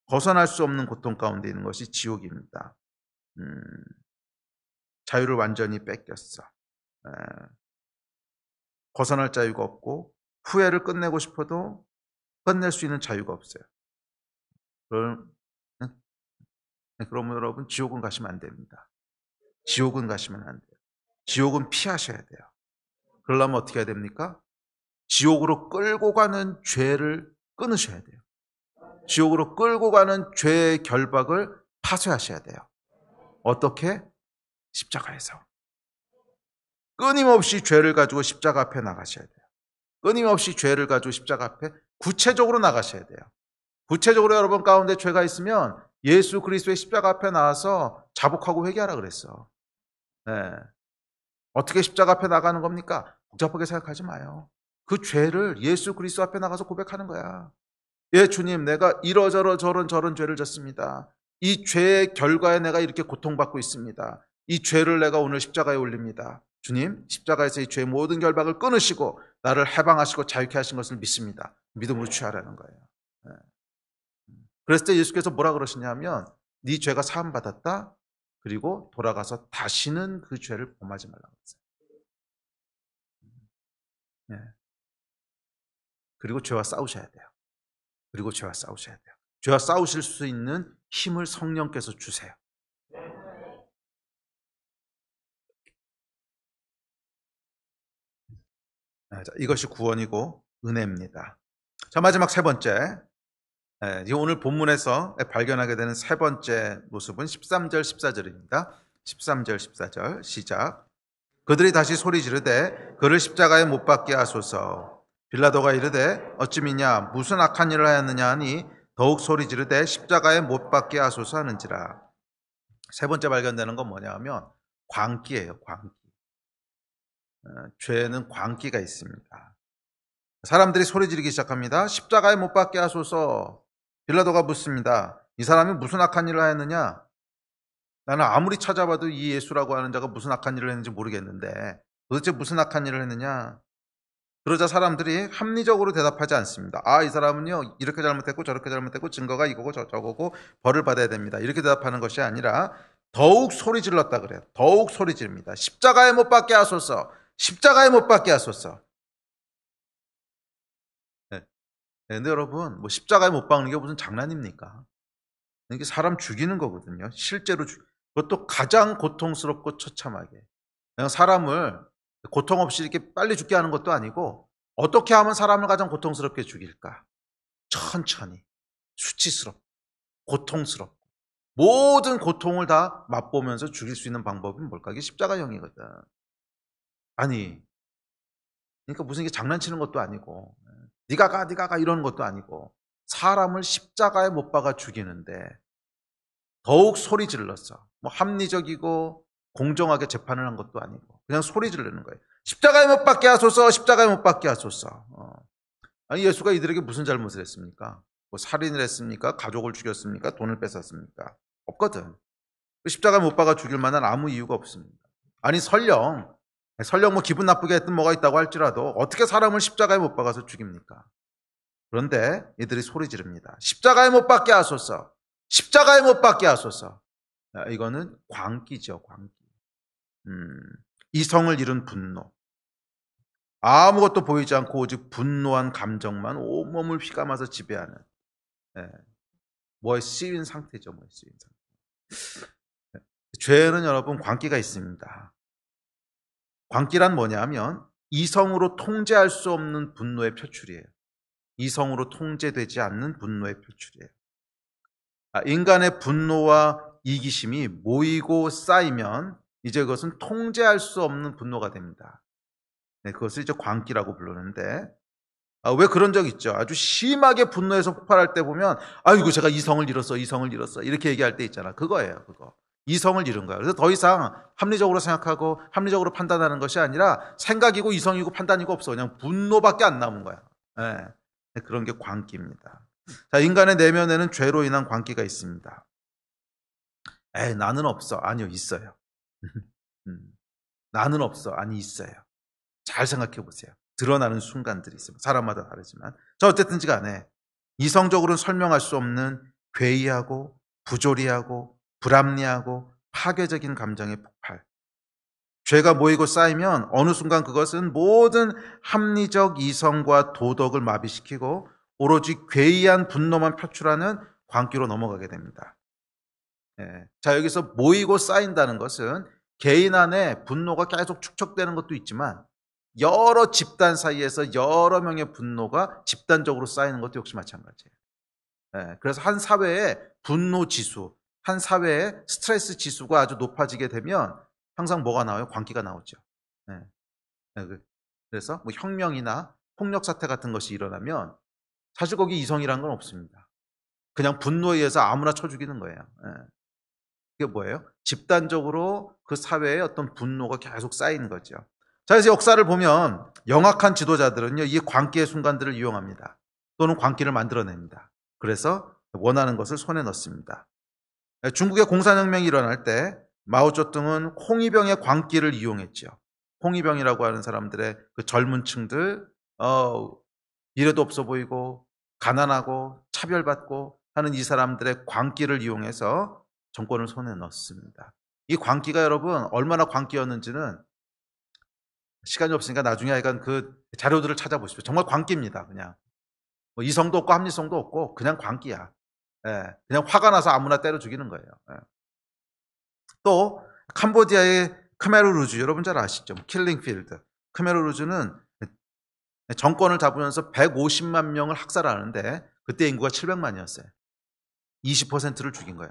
벗어날 수 없는 고통 가운데 있는 것이 지옥입니다. 자유를 완전히 뺏겼어. 벗어날 자유가 없고 후회를 끝내고 싶어도 끝낼 수 있는 자유가 없어요. 그러면 여러분 지옥은 가시면 안 됩니다. 지옥은 가시면 안 돼요. 지옥은 피하셔야 돼요. 그러려면 어떻게 해야 됩니까? 지옥으로 끌고 가는 죄를 끊으셔야 돼요. 지옥으로 끌고 가는 죄의 결박을 파쇄하셔야 돼요. 어떻게? 십자가에서. 끊임없이 죄를 가지고 십자가 앞에 나가셔야 돼요. 끊임없이 죄를 가지고 십자가 앞에 구체적으로 나가셔야 돼요. 구체적으로 여러분 가운데 죄가 있으면 예수 그리스도의 십자가 앞에 나와서 자복하고 회개하라 그랬어. 어떻게 십자가 앞에 나가는 겁니까? 복잡하게 생각하지 마요. 그 죄를 예수 그리스도 앞에 나가서 고백하는 거야. 예, 주님, 내가 이러저러 저런 죄를 졌습니다. 이 죄의 결과에 내가 이렇게 고통받고 있습니다. 이 죄를 내가 오늘 십자가에 올립니다. 주님, 십자가에서 이 죄의 모든 결박을 끊으시고 나를 해방하시고 자유케 하신 것을 믿습니다. 믿음으로 취하라는 거예요. 그랬을 때 예수께서 뭐라 그러시냐면 네 죄가 사함받았다. 그리고 돌아가서 다시는 그 죄를 범하지 말라고 했어요. 그리고 죄와 싸우셔야 돼요. 그리고 죄와 싸우셔야 돼요. 죄와 싸우실 수 있는 힘을 성령께서 주세요. 자, 이것이 구원이고 은혜입니다. 자, 마지막 세 번째. 오늘 본문에서 발견하게 되는 세 번째 모습은 13절 14절입니다. 13절 14절 시작. 그들이 다시 소리 지르되 그를 십자가에 못 박게 하소서. 빌라도가 이르되 어찌 미냐 무슨 악한 일을 하였느냐 하니 더욱 소리 지르되 십자가에 못 박게 하소서 하는지라. 세 번째 발견되는 건 뭐냐 하면 광기예요. 광기. 죄에는 광기가 있습니다. 사람들이 소리 지르기 시작합니다. 십자가에 못 박게 하소서. 빌라도가 묻습니다. 이 사람이 무슨 악한 일을 하였느냐? 나는 아무리 찾아봐도 이 예수라고 하는 자가 무슨 악한 일을 했는지 모르겠는데 도대체 무슨 악한 일을 했느냐? 그러자 사람들이 합리적으로 대답하지 않습니다. 이 사람은요 이렇게 잘못했고 저렇게 잘못했고 증거가 이거고 저거고 벌을 받아야 됩니다. 이렇게 대답하는 것이 아니라 더욱 소리 질렀다 그래요. 더욱 소리 지릅니다. 십자가에 못 박게 하소서. 십자가에 못 박게 하소서. 근데 여러분 십자가에 못 박는 게 무슨 장난입니까? 이게 사람 죽이는 거거든요. 실제로 그것도 가장 고통스럽고 처참하게. 그냥 사람을 고통 없이 이렇게 빨리 죽게 하는 것도 아니고 어떻게 하면 사람을 가장 고통스럽게 죽일까? 천천히, 수치스럽고, 고통스럽고 모든 고통을 다 맛보면서 죽일 수 있는 방법이 뭘까? 이게 십자가형이거든. 아니, 그러니까 무슨 이게 장난치는 것도 아니고 네가 가 이러는 것도 아니고 사람을 십자가에 못 박아 죽이는데 더욱 소리 질렀어. 합리적이고 공정하게 재판을 한 것도 아니고 그냥 소리 지르는 거예요. 십자가에 못 박게 하소서. 십자가에 못 박게 하소서. 아니 예수가 이들에게 무슨 잘못을 했습니까? 살인을 했습니까? 가족을 죽였습니까? 돈을 뺏었습니까? 없거든. 십자가에 못 박아 죽일 만한 아무 이유가 없습니다. 아니 설령 기분 나쁘게 했던 뭐가 있다고 할지라도 어떻게 사람을 십자가에 못 박아서 죽입니까? 그런데 이들이 소리 지릅니다. 십자가에 못 박게 하소서. 십자가에 못 박게 하소서. 이거는 광기죠. 광기. 이성을 잃은 분노. 아무것도 보이지 않고 오직 분노한 감정만 온몸을 휘감아서 지배하는 뭐에 쓰인 상태죠. 뭐에 쓰인 상태. 죄는 여러분 광기가 있습니다. 광기란 뭐냐면 이성으로 통제할 수 없는 분노의 표출이에요. 이성으로 통제되지 않는 분노의 표출이에요. 인간의 분노와 이기심이 모이고 쌓이면 이제 그것은 통제할 수 없는 분노가 됩니다. 네, 그것을 이제 광기라고 부르는데, 왜 그런 적 있죠? 아주 심하게 분노해서 폭발할 때 보면, 아이고, 제가 이성을 잃었어, 이성을 잃었어. 이렇게 얘기할 때 있잖아. 그거예요, 그거. 이성을 잃은 거야. 그래서 더 이상 합리적으로 생각하고 합리적으로 판단하는 것이 아니라 생각이고 이성이고 판단이고 없어. 그냥 분노밖에 안 남은 거야. 네, 그런 게 광기입니다. 자, 인간의 내면에는 죄로 인한 광기가 있습니다. 나는 없어. 아니요, 있어요. 나는 없어. 아니, 있어요. 잘 생각해 보세요. 드러나는 순간들이 있습니다. 사람마다 다르지만. 자, 어쨌든지 간에 이성적으로는 설명할 수 없는 괴이하고 부조리하고 불합리하고 파괴적인 감정의 폭발. 죄가 모이고 쌓이면 어느 순간 그것은 모든 합리적 이성과 도덕을 마비시키고 오로지 괴이한 분노만 표출하는 광기로 넘어가게 됩니다. 자, 여기서 모이고 쌓인다는 것은 개인 안에 분노가 계속 축적되는 것도 있지만 여러 집단 사이에서 여러 명의 분노가 집단적으로 쌓이는 것도 역시 마찬가지예요. 그래서 한 사회의 분노 지수, 한 사회의 스트레스 지수가 아주 높아지게 되면 항상 뭐가 나와요? 광기가 나오죠. 그래서 뭐 혁명이나 폭력 사태 같은 것이 일어나면 사실 거기 이성이란 건 없습니다. 그냥 분노에 의해서 아무나 쳐 죽이는 거예요. 그게 뭐예요? 집단적으로 그 사회에 어떤 분노가 계속 쌓이는 거죠. 자, 그래서 역사를 보면 영악한 지도자들은요, 이 광기의 순간들을 이용합니다. 또는 광기를 만들어냅니다. 그래서 원하는 것을 손에 넣습니다. 중국의 공산혁명이 일어날 때 마오쩌둥은 홍위병의 광기를 이용했죠. 홍위병이라고 하는 사람들의 그 젊은 층들, 미래도 없어 보이고 가난하고 차별받고 하는 이 사람들의 광기를 이용해서 정권을 손에 넣습니다. 이 광기가 여러분 얼마나 광기였는지는 시간이 없으니까 나중에 하여간 그 자료들을 찾아보십시오. 정말 광기입니다. 그냥 뭐 이성도 없고 합리성도 없고 그냥 광기야. 그냥 화가 나서 아무나 때려 죽이는 거예요. 또 캄보디아의 크메르루즈, 여러분 잘 아시죠? 킬링필드. 크메르루즈는 정권을 잡으면서 150만 명을 학살하는데 그때 인구가 700만이었어요. 20%를 죽인 거야.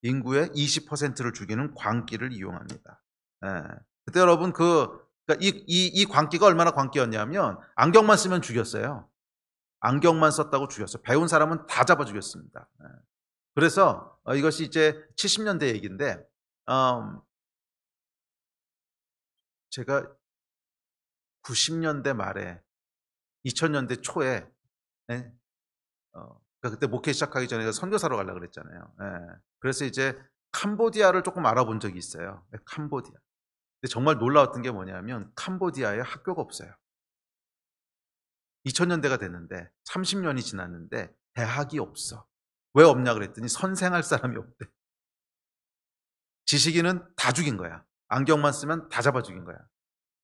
인구의 20%를 죽이는 광기를 이용합니다. 그때 여러분 그러니까 이 광기가 얼마나 광기였냐면 안경만 쓰면 죽였어요. 안경만 썼다고 죽였어요. 배운 사람은 다 잡아 죽였습니다. 그래서 이것이 이제 70년대 얘기인데 제가 90년대 말에 2000년대 초에 그러니까 그때 목회 시작하기 전에 선교사로 가려고 그랬잖아요. 그래서 이제 캄보디아를 조금 알아본 적이 있어요. 캄보디아. 근데 정말 놀라웠던 게 뭐냐면 캄보디아에 학교가 없어요. 2000년대가 됐는데 30년이 지났는데 대학이 없어. 왜 없냐 그랬더니 선생할 사람이 없대. 지식인은 다 죽인 거야. 안경만 쓰면 다 잡아 죽인 거야.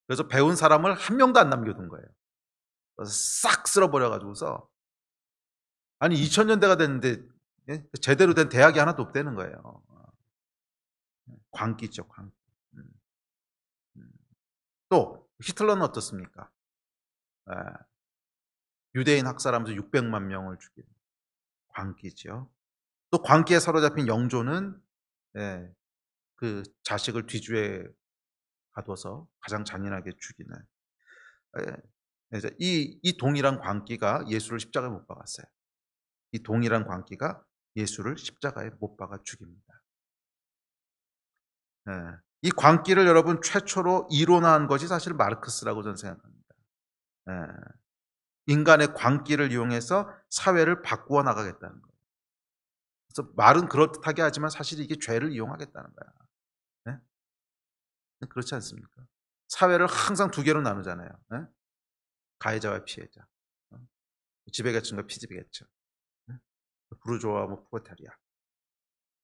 그래서 배운 사람을 한 명도 안 남겨둔 거예요. 그래서 싹 쓸어버려가지고서 아니 2000년대가 됐는데 제대로 된 대학이 하나도 없다는 거예요. 광기죠, 광기. 또 히틀러는 어떻습니까? 유대인 학살하면서 600만 명을 죽인 광기죠. 또 광기에 사로잡힌 영조는 그 자식을 뒤주에 가둬서 가장 잔인하게 죽이는 이 동일한 광기가 예수를 십자가에 못 박았어요. 이 동일한 광기가 예수를 십자가에 못 박아 죽입니다. 이 광기를 여러분 최초로 이론화한 것이 사실 마르크스라고 저는 생각합니다. 인간의 광기를 이용해서 사회를 바꾸어 나가겠다는 거예요. 그래서 말은 그렇듯하게 하지만 사실 이게 죄를 이용하겠다는 거야. 그렇지 않습니까? 사회를 항상 두 개로 나누잖아요. 가해자와 피해자. 지배계층과 피지배계층. 부르주아와 프롤레타리아.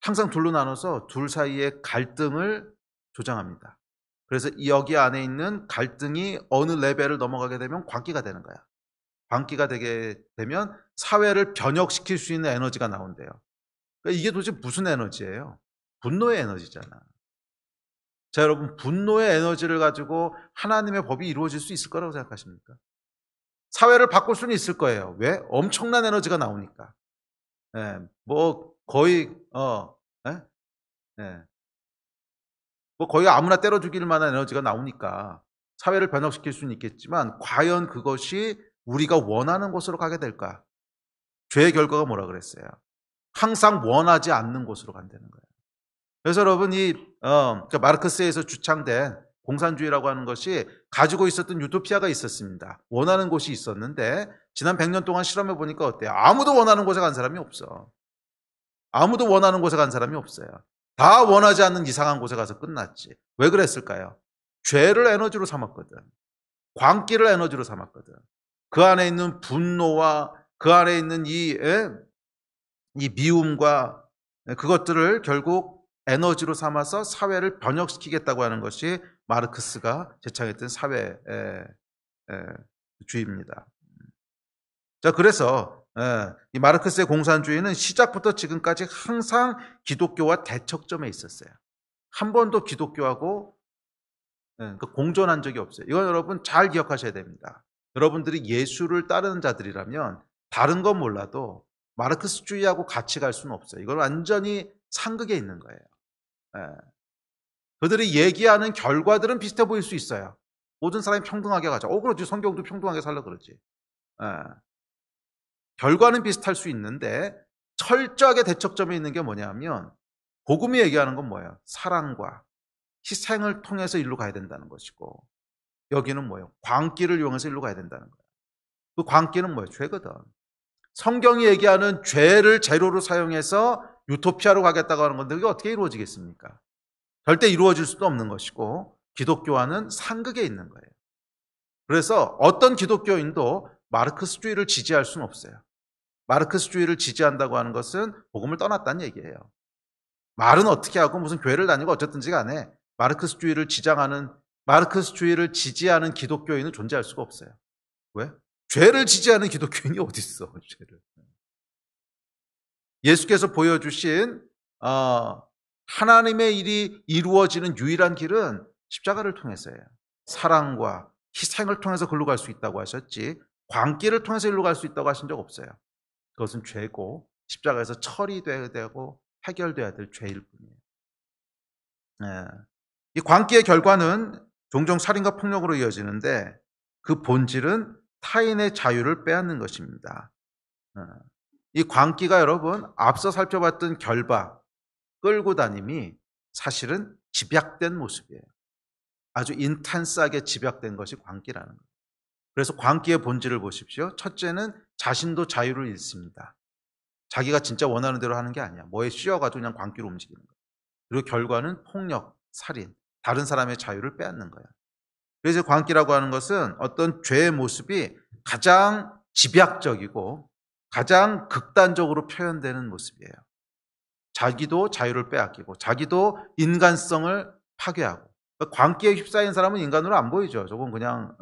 항상 둘로 나눠서 둘 사이의 갈등을 조장합니다. 그래서 여기 안에 있는 갈등이 어느 레벨을 넘어가게 되면 광기가 되는 거야. 광기가 되게 되면 사회를 변혁시킬 수 있는 에너지가 나온대요. 그러니까 이게 도대체 무슨 에너지예요? 분노의 에너지잖아. 자, 여러분, 분노의 에너지를 가지고 하나님의 법이 이루어질 수 있을 거라고 생각하십니까? 사회를 바꿀 수는 있을 거예요. 왜? 엄청난 에너지가 나오니까. 예, 뭐 거의 예? 예. 뭐 거의 아무나 때려 죽일 만한 에너지가 나오니까 사회를 변혁시킬 수는 있겠지만 과연 그것이 우리가 원하는 곳으로 가게 될까? 죄의 결과가 뭐라 그랬어요? 항상 원하지 않는 곳으로 간다는 거예요. 그래서 여러분 그러니까 마르크스에서 주창된 공산주의라고 하는 것이 가지고 있었던 유토피아가 있었습니다. 원하는 곳이 있었는데 지난 100년 동안 실험해 보니까 어때요? 아무도 원하는 곳에 간 사람이 없어. 아무도 원하는 곳에 간 사람이 없어요. 다 원하지 않는 이상한 곳에 가서 끝났지. 왜 그랬을까요? 죄를 에너지로 삼았거든. 광기를 에너지로 삼았거든. 그 안에 있는 분노와 그 안에 있는 이 미움과 그것들을 결국 에너지로 삼아서 사회를 변혁시키겠다고 하는 것이 마르크스가 제창했던 사회주의입니다. 자, 그래서 이 마르크스의 공산주의는 시작부터 지금까지 항상 기독교와 대척점에 있었어요. 한 번도 기독교하고 공존한 적이 없어요. 이건 여러분 잘 기억하셔야 됩니다. 여러분들이 예수를 따르는 자들이라면 다른 건 몰라도 마르크스주의하고 같이 갈 수는 없어요. 이건 완전히 상극에 있는 거예요. 그들이 얘기하는 결과들은 비슷해 보일 수 있어요. 모든 사람이 평등하게 가자. 그렇지. 성경도 평등하게 살라 그러지. 결과는 비슷할 수 있는데 철저하게 대척점에 있는 게 뭐냐면 복음이 얘기하는 건 뭐예요? 사랑과 희생을 통해서 일로 가야 된다는 것이고 여기는 뭐예요? 광기를 이용해서 일로 가야 된다는 거예요. 그 광기는 뭐예요? 죄거든. 성경이 얘기하는 죄를 재료로 사용해서 유토피아로 가겠다고 하는 건데 그게 어떻게 이루어지겠습니까? 절대 이루어질 수도 없는 것이고 기독교와는 상극에 있는 거예요. 그래서 어떤 기독교인도 마르크스주의를 지지할 수는 없어요. 마르크스주의를 지지한다고 하는 것은 복음을 떠났다는 얘기예요. 말은 어떻게 하고 무슨 교회를 다니고 어쨌든지 간에 마르크스주의를 지지하는 기독교인은 존재할 수가 없어요. 왜? 죄를 지지하는 기독교인이 어디 있어? 죄를. 예수께서 보여주신 하나님의 일이 이루어지는 유일한 길은 십자가를 통해서예요. 사랑과 희생을 통해서 글로 갈 수 있다고 하셨지 광기를 통해서 일로 갈 수 있다고 하신 적 없어요. 그것은 죄고 십자가에서 처리돼야 되고 해결돼야 될 죄일 뿐이에요. 이 광기의 결과는 종종 살인과 폭력으로 이어지는데 그 본질은 타인의 자유를 빼앗는 것입니다. 이 광기가 여러분 앞서 살펴봤던 결박, 끌고 다님이 사실은 집약된 모습이에요. 아주 인텐스하게 집약된 것이 광기라는 거예요. 그래서 광기의 본질을 보십시오. 첫째는 자신도 자유를 잃습니다. 자기가 진짜 원하는 대로 하는 게 아니야. 뭐에 씌어가지고 그냥 광기로 움직이는 거예요. 그리고 결과는 폭력, 살인, 다른 사람의 자유를 빼앗는 거예요. 그래서 광기라고 하는 것은 어떤 죄의 모습이 가장 집약적이고 가장 극단적으로 표현되는 모습이에요. 자기도 자유를 빼앗기고 자기도 인간성을 파괴하고 광기에 휩싸인 사람은 인간으로 안 보이죠. 저건 그냥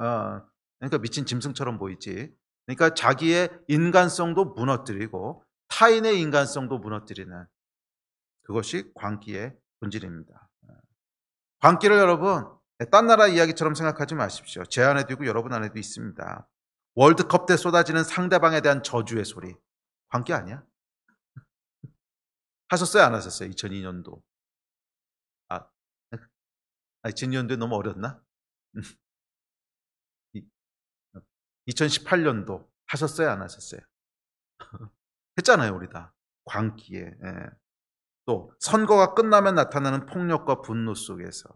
그러니까 미친 짐승처럼 보이지. 그러니까 자기의 인간성도 무너뜨리고 타인의 인간성도 무너뜨리는 그것이 광기의 본질입니다. 광기를 여러분 딴 나라 이야기처럼 생각하지 마십시오. 제 안에도 있고 여러분 안에도 있습니다. 월드컵 때 쏟아지는 상대방에 대한 저주의 소리. 광기 아니야? 하셨어요? 안 하셨어요? 2002년도. 2002년도에 너무 어렸나? 2018년도 하셨어요? 안 하셨어요? 했잖아요, 우리 다. 광기에. 또 선거가 끝나면 나타나는 폭력과 분노 속에서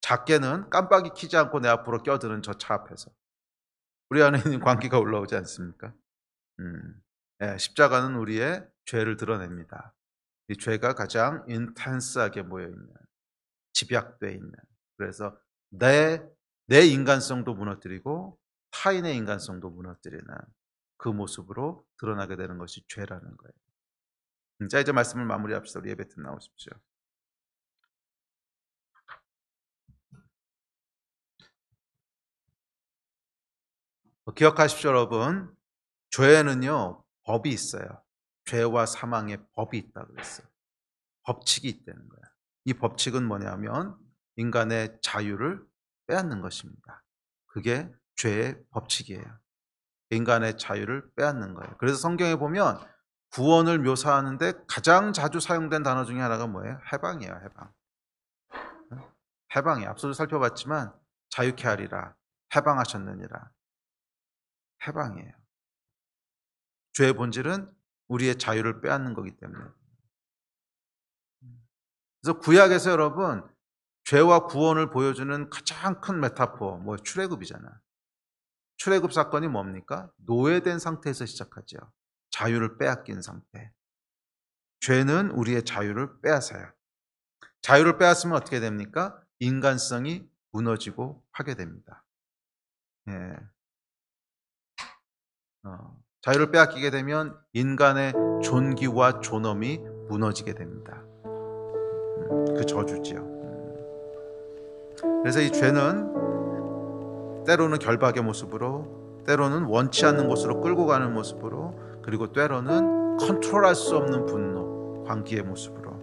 작게는 깜빡이 켜지 않고 내 앞으로 껴드는 저 차 앞에서 우리 안에 있는 광기가 올라오지 않습니까? 십자가는 우리의 죄를 드러냅니다. 이 죄가 가장 인텐스하게 모여있는, 집약되어 있는, 그래서 내 인간성도 무너뜨리고 타인의 인간성도 무너뜨리는 그 모습으로 드러나게 되는 것이 죄라는 거예요. 자, 이제 말씀을 마무리합시다. 우리 예배팀 나오십시오. 기억하십시오, 여러분. 죄에는요, 법이 있어요. 죄와 사망의 법이 있다고 그랬어요. 법칙이 있다는 거예요. 이 법칙은 뭐냐면 인간의 자유를 빼앗는 것입니다. 그게 죄의 법칙이에요. 인간의 자유를 빼앗는 거예요. 그래서 성경에 보면 구원을 묘사하는데 가장 자주 사용된 단어 중에 하나가 뭐예요? 해방이에요. 해방. 해방이에요. 앞서도 살펴봤지만 자유케 하리라, 해방하셨느니라. 해방이에요. 죄의 본질은 우리의 자유를 빼앗는 거기 때문에. 그래서 구약에서 여러분 죄와 구원을 보여주는 가장 큰 메타포, 출애굽이잖아. 출애굽 사건이 뭡니까? 노예된 상태에서 시작하죠. 자유를 빼앗긴 상태. 죄는 우리의 자유를 빼앗아요. 자유를 빼앗으면 어떻게 됩니까? 인간성이 무너지고 파괴됩니다. 예. 자유를 빼앗기게 되면 인간의 존귀와 존엄이 무너지게 됩니다. 그 저주지요. 그래서 이 죄는 때로는 결박의 모습으로, 때로는 원치 않는 곳으로 끌고 가는 모습으로, 그리고 때로는 컨트롤할 수 없는 분노, 광기의 모습으로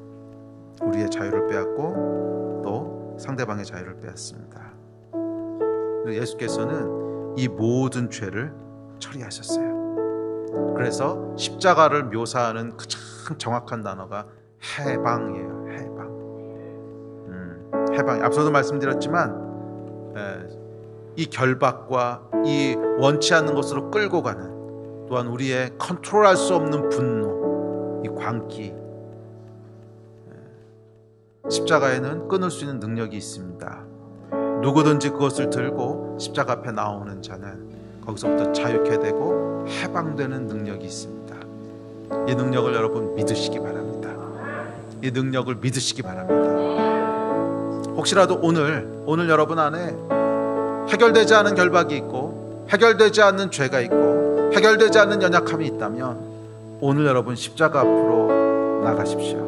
우리의 자유를 빼앗고 또 상대방의 자유를 빼앗습니다. 예수께서는 이 모든 죄를 처리하셨어요. 그래서 십자가를 묘사하는 가장 정확한 단어가 해방이에요. 해방. 해방. 앞서도 말씀드렸지만 이 결박과 이 원치 않는 것으로 끌고 가는, 또한 우리의 컨트롤할 수 없는 분노, 이 광기, 십자가에는 끊을 수 있는 능력이 있습니다. 누구든지 그것을 들고 십자가 앞에 나오는 자는 거기서부터 자유케 되고 해방되는 능력이 있습니다. 이 능력을 여러분 믿으시기 바랍니다. 이 능력을 믿으시기 바랍니다. 혹시라도 오늘 여러분 안에 해결되지 않은 결박이 있고 해결되지 않는 죄가 있고 해결되지 않는 연약함이 있다면 오늘 여러분 십자가 앞으로 나가십시오.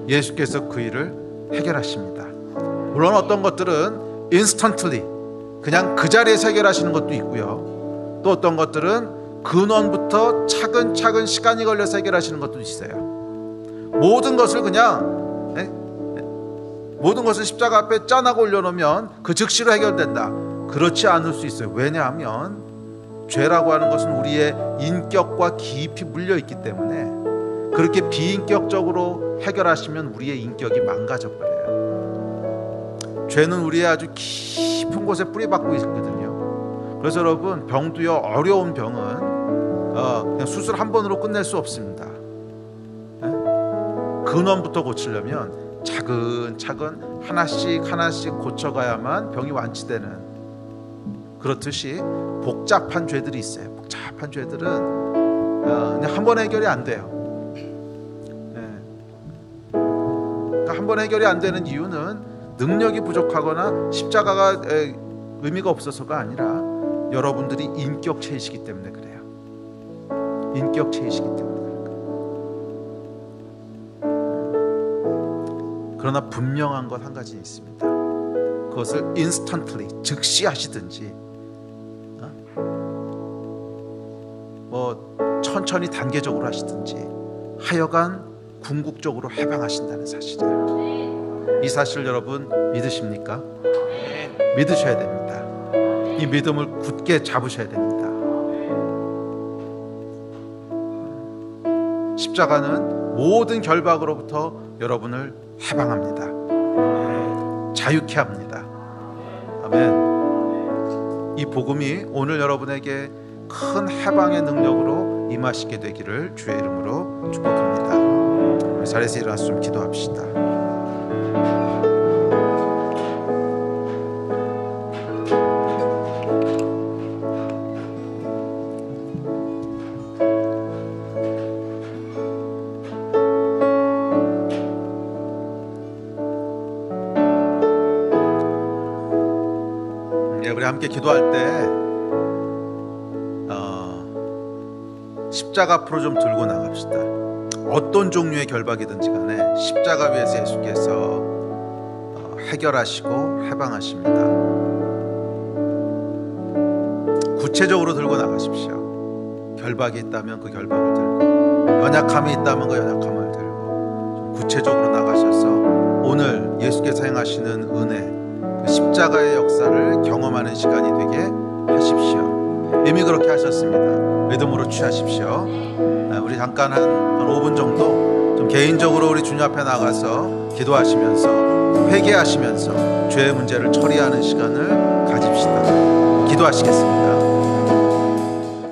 예수께서 그 일을 해결하십니다. 물론 어떤 것들은 instantly 그냥 그 자리에서 해결하시는 것도 있고요. 또 어떤 것들은 근원부터 차근차근 시간이 걸려서 해결하시는 것도 있어요. 모든 것을 십자가 앞에 짠하고 올려놓으면 그 즉시로 해결된다. 그렇지 않을 수 있어요. 왜냐하면 죄라고 하는 것은 우리의 인격과 깊이 물려있기 때문에 그렇게 비인격적으로 해결하시면 우리의 인격이 망가져버려요. 죄는 우리의 아주 깊은 곳에 뿌리박고 있거든요. 그래서 여러분 병도요, 어려운 병은 그냥 수술 한 번으로 끝낼 수 없습니다. 근원부터 고치려면 차근차근 하나씩 고쳐가야만 병이 완치되는, 그렇듯이 복잡한 죄들이 있어요. 복잡한 죄들은 그냥 한 번에 해결이 안 돼요. 그러니까 한 번에 해결이 안 되는 이유는 능력이 부족하거나 십자가가 의미가 없어서가 아니라 여러분들이 인격체이시기 때문에 그래요. 인격체이시기 때문에. 그러나 분명한 것 한 가지 있습니다. 그것을 instantly, 즉시 하시든지 천천히 단계적으로 하시든지 하여간 궁극적으로 해방하신다는 사실이에요. 이 사실을 여러분 믿으십니까? 믿으셔야 됩니다. 이 믿음을 굳게 잡으셔야 됩니다. 십자가는 모든 결박으로부터 여러분을 해방합니다. 자유케 합니다. 아멘. 이 복음이 오늘 여러분에게 큰 해방의 능력으로 임하시게 되기를 주의 이름으로 축복합니다. 우리 자리에서 일어나서 좀 기도합시다. 우리 함께 기도할 때 십자가 앞으로 좀 들고 나갑시다. 어떤 종류의 결박이든지 간에 십자가 위에서 예수께서 해결하시고 해방하십니다. 구체적으로 들고 나가십시오. 결박이 있다면 그 결박을 들고, 연약함이 있다면 그 연약함을 들고 좀 구체적으로 나가셔서 오늘 예수께서 행하시는 은혜, 그 십자가의 역사를 경험하는 시간이 되게 하십시오. 이미 그렇게 하셨습니다. 믿음으로 취하십시오. 우리 잠깐 한 5분 정도 좀 개인적으로 우리 주님 앞에 나가서 기도하시면서 회개하시면서 죄의 문제를 처리하는 시간을 가집시다. 기도하시겠습니다.